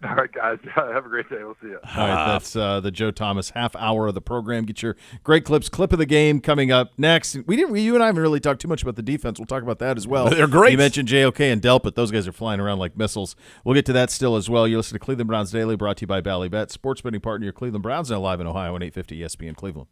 All right, guys. Have a great day. We'll see you. All right, that's the Joe Thomas half hour of the program. Get your great clips. Clip of the game coming up next. You and I haven't really talked too much about the defense. We'll talk about that as well. They're great. You mentioned JOK and Delpit. Those guys are flying around like missiles. We'll get to that still as well. You listen to Cleveland Browns Daily, brought to you by Bally Bet, sports betting partner of your Cleveland Browns, now live in Ohio on 850 ESPN Cleveland.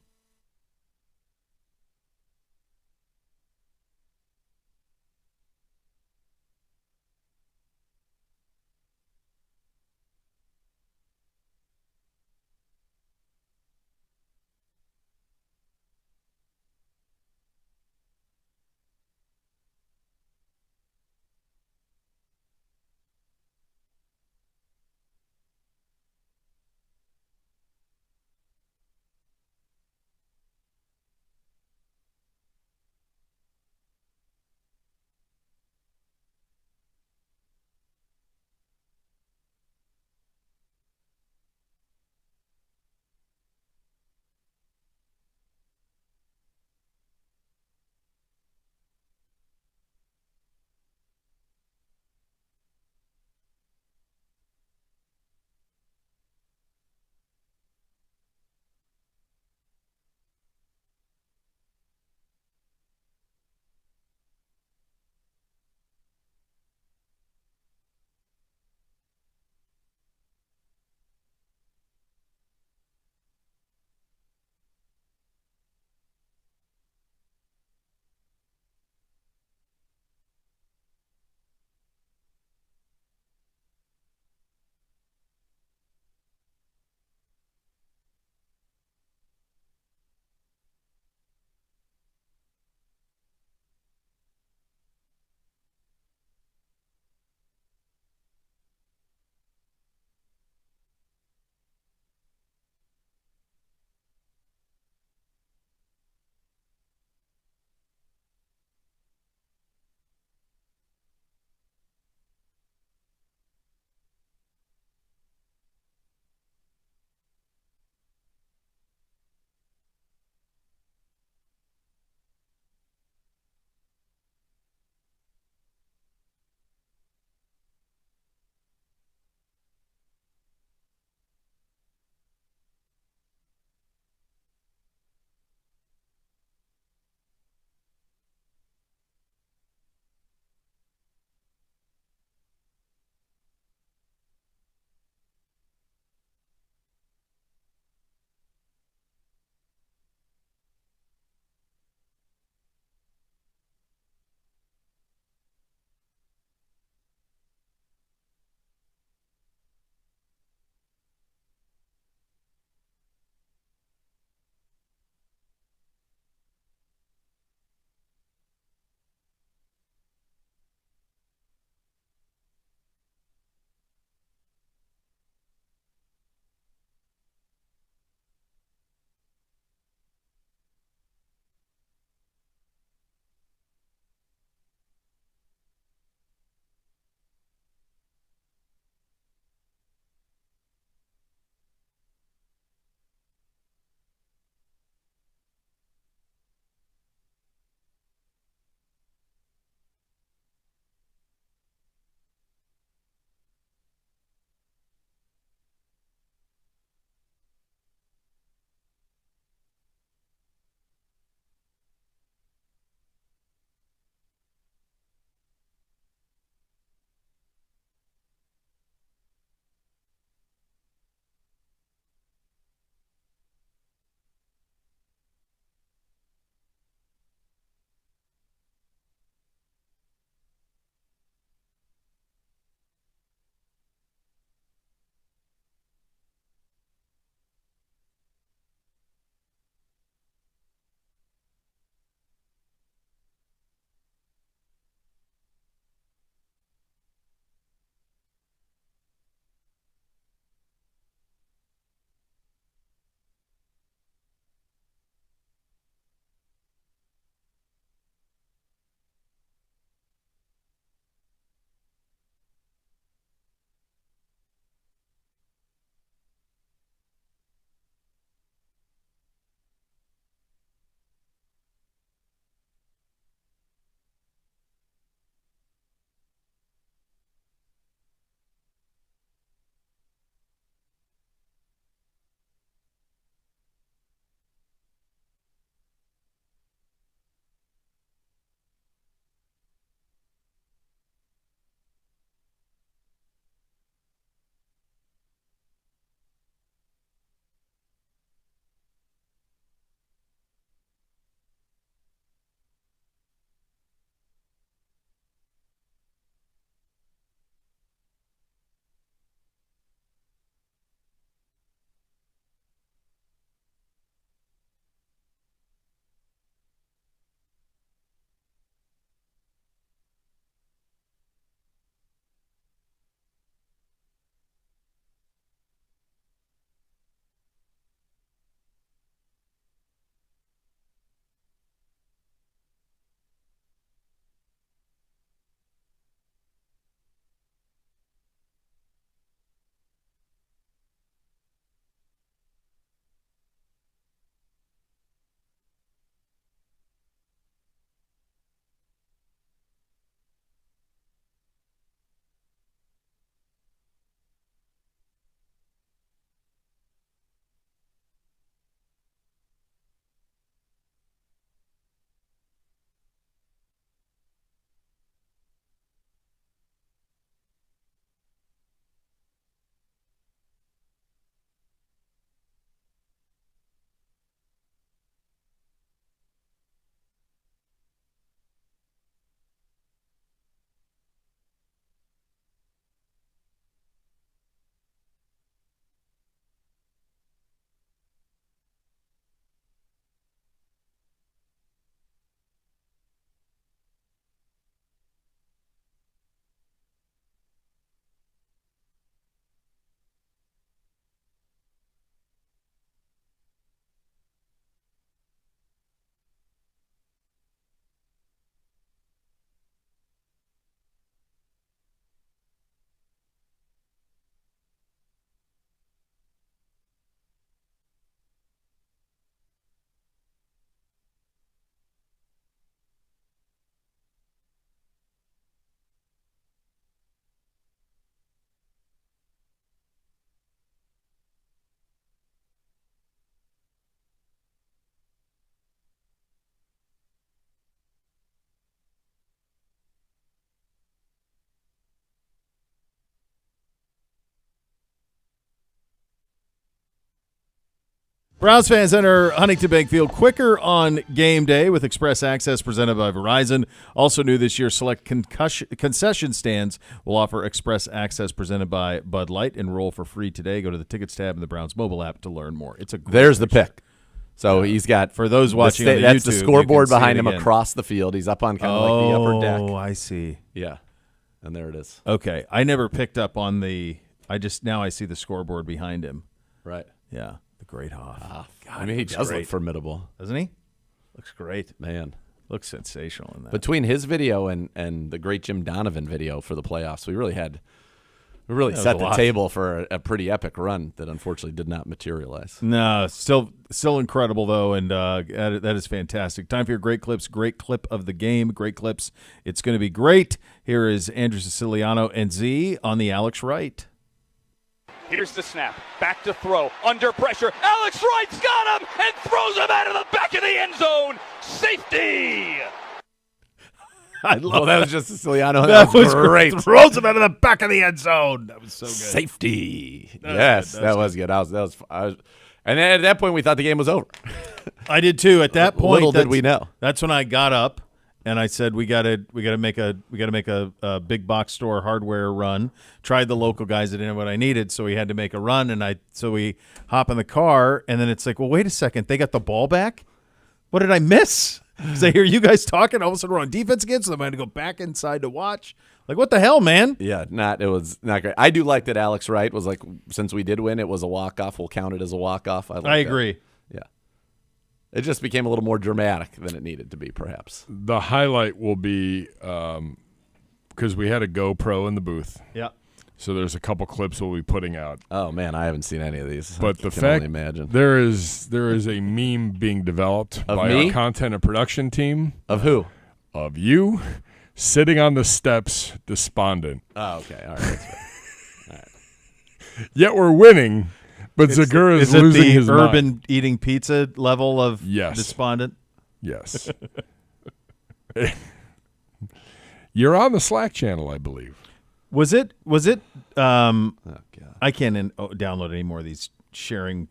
Browns fans enter Huntington Bank Field quicker on game day with Express Access presented by Verizon. Also new this year, select concession stands will offer Express Access presented by Bud Light. Enroll for free today. Go to the Tickets tab in the Browns mobile app to learn more. It's a great There's the picture. pick. So he's got, for those watching on the that's YouTube, the scoreboard you can see behind it him again. across the field. He's up on kind of like the upper deck. Oh, I see. Yeah, and there it is. Okay, I never picked up on the. Now I see the scoreboard behind him. Right. Yeah, the great Hoff. God, I mean, he does look formidable, doesn't he? Looks great, man. Looks sensational in that. Between his video and the great Jim Donovan video for the playoffs, we really set the table for a pretty epic run that unfortunately did not materialize. No, still incredible though, and that is fantastic. Time for your great clips. Great clip of the game. Great clips. It's going to be great. Here is Andrew Siciliano and Z on the Alex Wright. Here's the snap. Back to throw. Under pressure. Alex Wright's got him and throws him out of the back of the end zone. Safety. I love that was just Siciliano. That was great. Throws him out of the back of the end zone. That was so good. Safety. That was good. I was, and then at that point we thought the game was over. I did too. At that point, little did we know. That's when I got up and I said we got to make a big box store hardware run. Tried the local guys that didn't have what I needed, so we had to make a run. And so we hop in the car, and then it's like, well, wait a second, they got the ball back. What did I miss? Because I hear you guys talking, all of a sudden we're on defense again, so I'm going to go back inside to watch. Like, what the hell, man? Yeah, it was not great. I do like that Alex Wright was like, since we did win, it was a walk-off. We'll count it as a walk-off. I agree. Yeah. It just became a little more dramatic than it needed to be, perhaps. The highlight will be because we had a GoPro in the booth. Yeah. So there's a couple clips we'll be putting out. Oh man, I haven't seen any of these. But the fact there is a meme being developed by our content and production team. Of who? Of you sitting on the steps, despondent. Oh, okay. All right. That's fair. All right. Yet we're winning, but Zagura is losing his mind. Urban eating pizza level of despondent? Yes. You're on the Slack channel, I believe. Was it? Oh, God. I can't download any more of these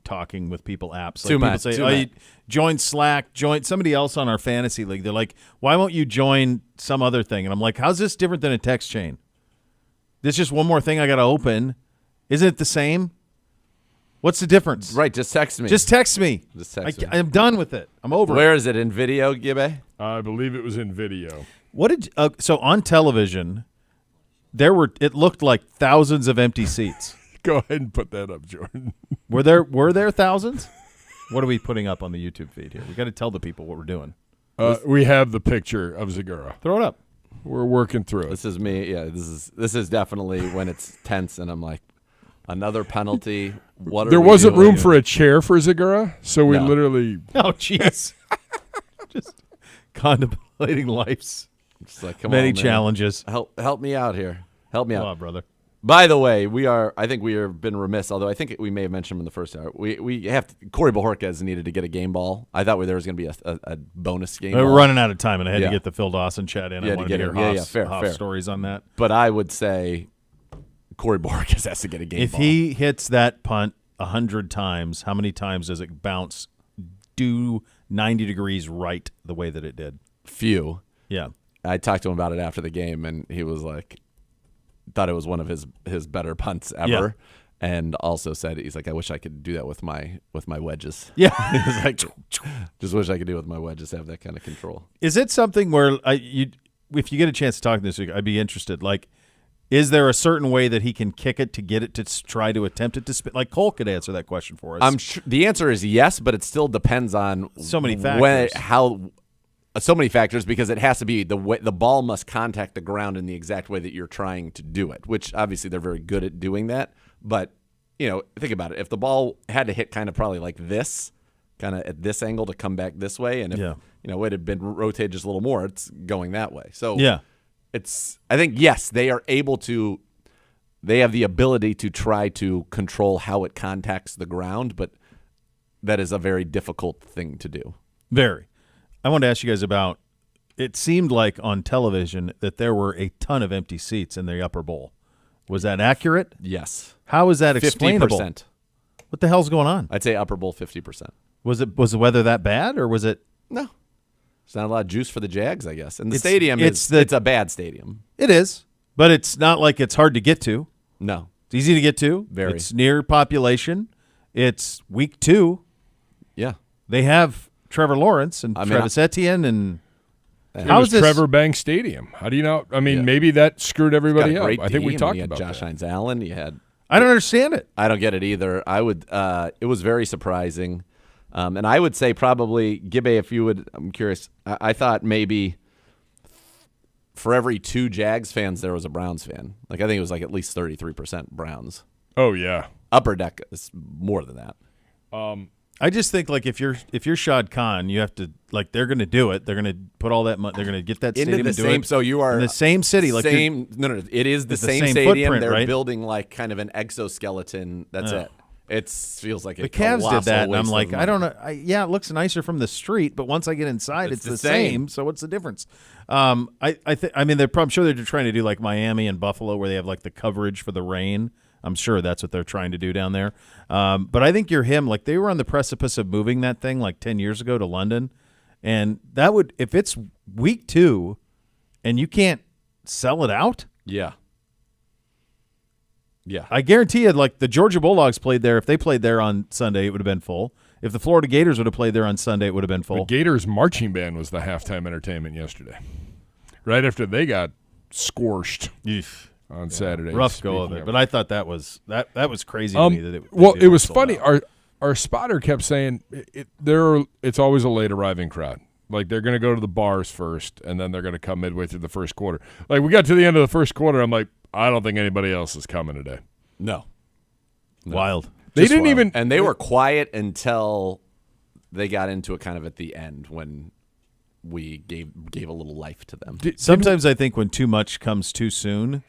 talking with people apps. Too like much. people say, join Slack, join somebody else on our fantasy league. They're like, why won't you join some other thing? And I'm like, how's this different than a text chain? There's just one more thing I got to open. Isn't it the same? What's the difference? Right, just text me. Just text me. Just text me. I'm done with it. I'm over it. Where is it? In video, Gibbe? I believe it was in video. What did so on television? It looked like thousands of empty seats. Go ahead and put that up, Jordan. Were there thousands? What are we putting up on the YouTube feed here? We got to tell the people what we're doing. We have the picture of Zagura. Throw it up. We're working through it. This is me. Yeah, this is definitely when it's tense, and I'm like, another penalty. What? There wasn't room for a chair for Zagura, so we literally. Oh, jeez. Just contemplating life's many challenges. Help me out here. Help me out, Come on, brother. By the way, I think we have been remiss, although I think we may have mentioned him in the first hour. Corey Bojorquez needed to get a game ball. I thought there was going to be a bonus game ball. We're running out of time, and I had to get the Phil Dawson chat in. I wanted to hear fair stories on that. But I would say Corey Bojorquez has to get a game ball. If he hits that punt 100 times, how many times does it bounce due 90 degrees right the way that it did? Few. Yeah. I talked to him about it after the game, and he was like, thought it was one of his better punts ever, and also said he's like, I wish I could do that with my wedges. Yeah, he's like, just wish I could do it with my wedges, have that kind of control. Is it something where if you get a chance to talk this week, I'd be interested. Like, is there a certain way that he can kick it to get it to try to attempt it to spin? Like Cole could answer that question for us. I'm sure the answer is yes, but it still depends on so many factors. So many factors, because it has to be the ball must contact the ground in the exact way that you're trying to do it, which obviously they're very good at doing that. But, think about it. If the ball had to hit kind of probably like this, kind of at this angle to come back this way, and if it had been rotated just a little more, it's going that way. So I think, yes, they are able to – they have the ability to try to control how it contacts the ground, but that is a very difficult thing to do. Very. I wanted to ask you guys about, it seemed like on television that there were a ton of empty seats in the upper bowl. Was that accurate? Yes. How is that explainable? 50%. What the hell's going on? I'd say upper bowl 50%. Was the weather that bad, or was it? No. There's not a lot of juice for the Jags, I guess. And the It's- stadium it's it's a bad stadium. It is, but it's not like it's hard to get to. No. It's easy to get to. Very. It's near population. It's week 2. Yeah. They have Trevor Lawrence and Travis Etienne and It was Trevor Bank Stadium. How do you know? I mean, maybe that screwed everybody up. I think we talked you had about Josh that. Hines Allen. You had. I don't understand it. I don't get it either. I would. It was very surprising, and I would say probably Gibbe. If you would, I'm curious. I thought maybe for every 2 Jags fans there was a Browns fan. Like I think it was like at least 33% Browns. Oh yeah. Upper Deck is more than that. I just think like if you're Shad Khan, you have to like they're going to do it. They're going to put all that money. They're going to get that stadium Into the and do same. it. So you are in the same city. Like same. No. It is the it's the same same stadium. footprint, They're right? building like kind of an exoskeleton. That's it. It feels like the Cavs did that, and I'm like, waste of I don't know. Yeah, it looks nicer from the street, but once I get inside, it's the same. So what's the difference? I mean, I'm sure they're trying to do like Miami and Buffalo, where they have like the coverage for the rain. I'm sure that's what they're trying to do down there. But I think you're him. Like they were on the precipice of moving that thing like 10 years ago to London, and that would if it's week 2, and you can't sell it out. Yeah. Yeah. I guarantee you, like the Georgia Bulldogs played there. If they played there on Sunday, it would have been full. If the Florida Gators would have played there on Sunday, it would have been full. The Gators marching band was the halftime entertainment yesterday, right after they got scorched on Saturday. Rough go of it, but I thought that was crazy to me. That it was funny. Our spotter kept saying it's always a late arriving crowd. Like they're going to go to the bars first, and then they're going to come midway through the first quarter. Like we got to the end of the first quarter, I'm like, I don't think anybody else is coming today. No. Wild. They didn't even, and they were quiet until they got into it kind of at the end when we gave a little life to them. Sometimes I think when too much comes too soon,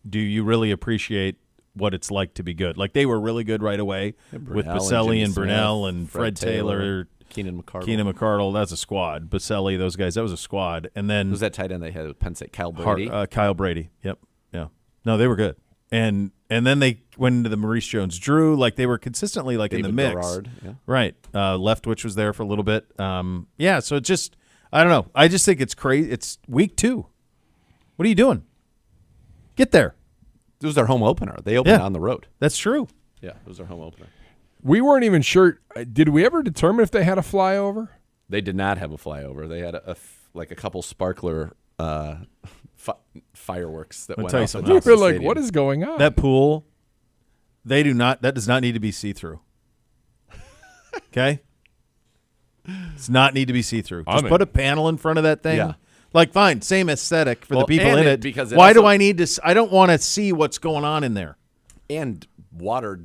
do you really appreciate what it's like to be good? Like they were really good right away with Baselli and Brunell and Fred Taylor, Keenan McCardle. That's a squad. Baselli, those guys, that was a squad. And then who's that tight end they had with Penn State? Kyle Brady. Kyle Brady. Yep. Yeah. No, they were good. And then they went into the Maurice Jones-Drew. Like they were consistently like David in the mix. Garrard, yeah. Right. Leftwich was there for a little bit. Yeah. So it just, I don't know. I just think it's crazy. It's week 2. What are you doing? Get there. It was their home opener. They opened on the road. That's true. Yeah, it was their home opener. We weren't even sure. Did we ever determine if they had a flyover? They did not have a flyover. They had a couple sparkler fireworks that went off. You feel like, what is going on? That pool, that does not need to be see-through. Okay? Does not need to be see-through. Just put a panel in front of that thing. Yeah. Like, fine, same aesthetic for the people in it. Because why do I need to? I don't want to see what's going on in there. And water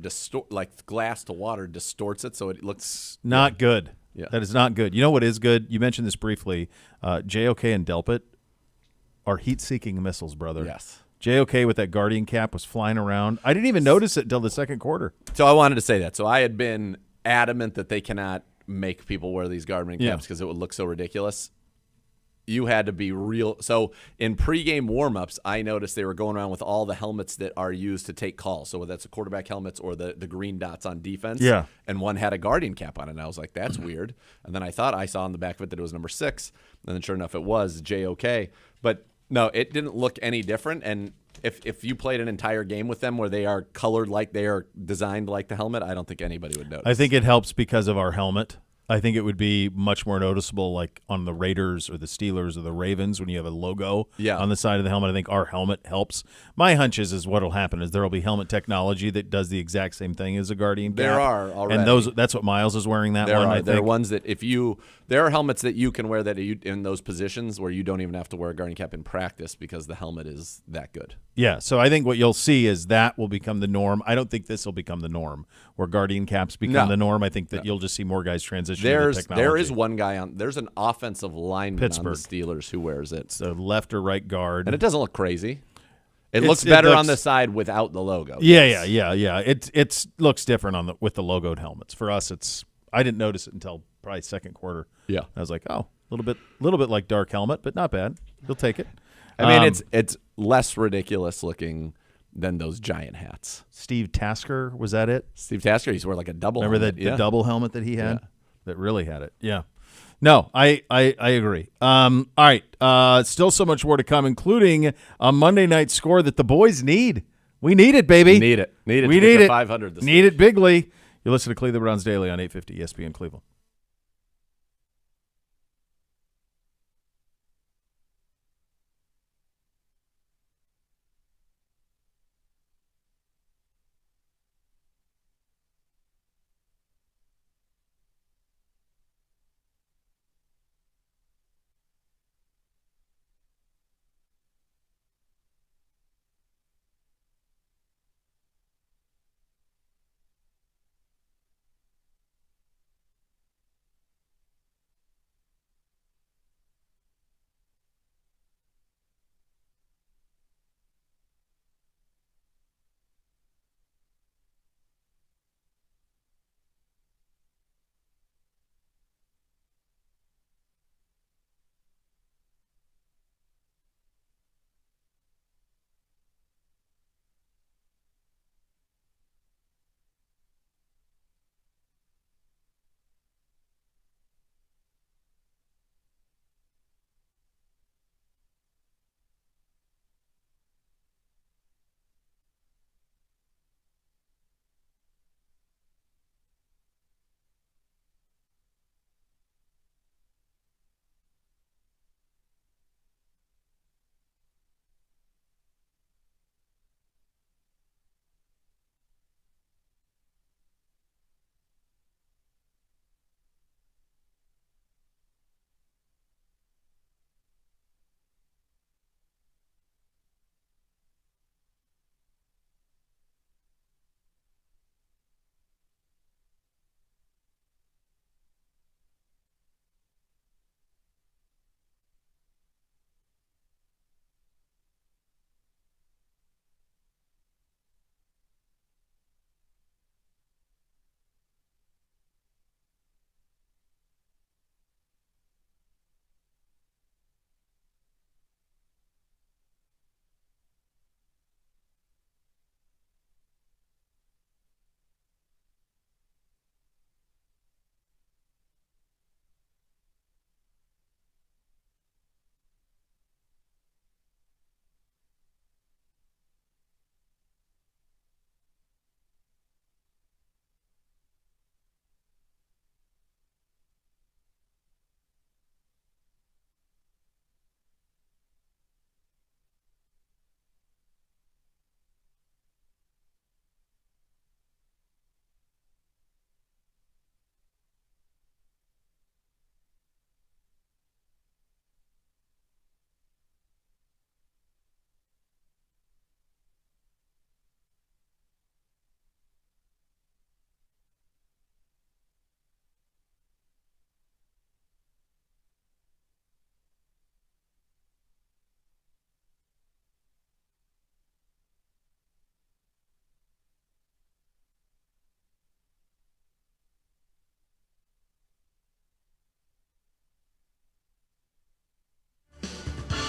glass to water distorts it, so it looks not good. Yeah, that is not good. You know what is good? You mentioned this briefly. JOK and Delpit are heat-seeking missiles, brother. Yes. JOK with that Guardian cap was flying around. I didn't even notice it until the second quarter. So I wanted to say that. So I had been adamant that they cannot make people wear these Guardian caps because it would look so ridiculous. You had to be real. So in pregame warmups, I noticed they were going around with all the helmets that are used to take calls. So whether that's the quarterback helmets or the green dots on defense. Yeah. And one had a Guardian cap on it. And I was like, that's weird. And then I thought I saw on the back of it that it was number 6. And then sure enough, it was JOK. But no, it didn't look any different. And if you played an entire game with them where they are colored like they are designed like the helmet, I don't think anybody would notice. I think it helps because of our helmet. I think it would be much more noticeable like on the Raiders or the Steelers or the Ravens when you have a logo on the side of the helmet. I think our helmet helps. My hunch is what will happen is there will be helmet technology that does the exact same thing as a Guardian cap. There are already. And that's what Miles is wearing that one, I think. There are ones that there are helmets that you can wear that in those positions where you don't even have to wear a Guardian cap in practice because the helmet is that good. Yeah, so I think what you'll see is that will become the norm. I don't think this will become the norm where Guardian caps become the norm. I think that you'll just see more guys transition to the technology. There is one guy there's an offensive lineman on the Steelers who wears it. So left or right guard. And it doesn't look crazy. It looks better on the side without the logo. Yeah. It looks different with the logoed helmets. For us, I didn't notice it until probably second quarter. Yeah. I was like, oh, a little bit like dark helmet, but not bad. You'll take it. I mean, it's less ridiculous looking than those giant hats. Steve Tasker, was that it? Steve Tasker used to wear like a double Remember helmet. the double helmet that he had? Yeah. that really had it. Yeah. No, I agree. All right. Still so much more to come, including a Monday night score that the boys need. We need it, baby. Need it. We to need get to it. 500 this Need week. it bigly. You listen to Cleveland Browns Daily on 850 ESPN Cleveland.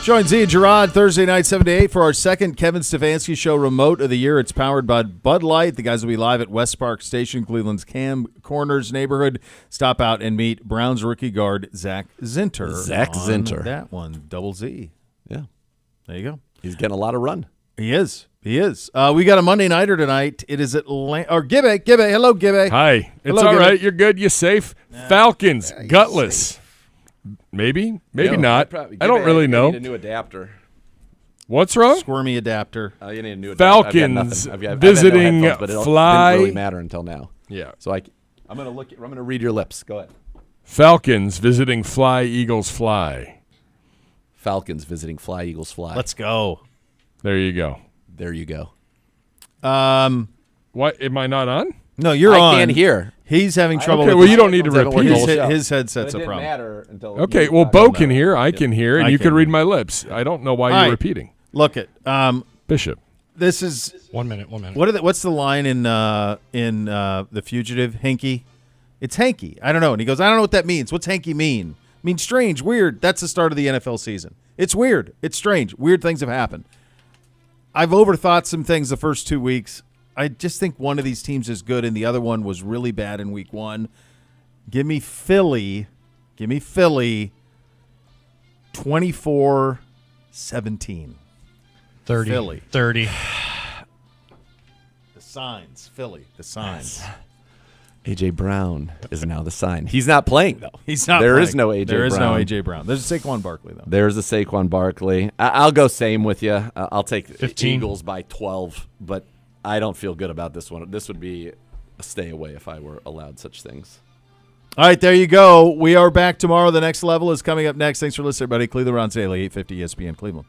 Join Z and Gerard Thursday night, 7 to 8 for our second Kevin Stefanski Show remote of the year. It's powered by Bud Light. The guys will be live at West Park Station, Cleveland's Cam Corners neighborhood. Stop out and meet Browns rookie guard Zach Zinter. That one, double Z. Yeah. There you go. He's getting a lot of run. He is. He is. We got a Monday Nighter tonight. It is Atlanta. Or Gibby. Hello, Gibby. Hi. It's all right. You're good. You're safe. Falcons. Gutless. Maybe not. I don't really know. You need a new adapter. What's wrong? Squirmy adapter. You need a new Falcons adapter. visiting I've had no Fly. It didn't really matter until now. Yeah. So I'm gonna read your lips. Go ahead. Falcons visiting Fly, Eagles Fly. Falcons visiting Fly, Eagles Fly. Let's go. There you go. There you go. What? Am I not on? No, you're on. I can't hear. He's having trouble. Okay, with well, you don't need to repeat. His headset's a problem. Matter until Okay, well, Bo can hear. I can hear, and you can read my lips. I don't know why you're repeating. Look it, Bishop. This is 1 minute. What's the line in The Fugitive? Hanky. It's Hanky. I don't know. And he goes, I don't know what that means. What's Hanky mean? It means strange, weird. That's the start of the NFL season. It's weird. It's strange. Weird things have happened. I've overthought some things the first 2 weeks. I just think one of these teams is good and the other one was really bad in week one. Give me Philly. 24-17. 30. Philly. 30. The signs. Philly. The signs. A.J. Brown is now the sign. He's not playing, though. He's not There playing. is no A.J. Brown. There is no A.J. Brown. There's a Saquon Barkley, though. There's a Saquon Barkley. I'll go same with you. I'll take 15. Eagles by 12, but I don't feel good about this one. This would be a stay away if I were allowed such things. All right, there you go. We are back tomorrow. The next level is coming up next. Thanks for listening, everybody. Cleveland Browns Daily, 850 ESPN Cleveland.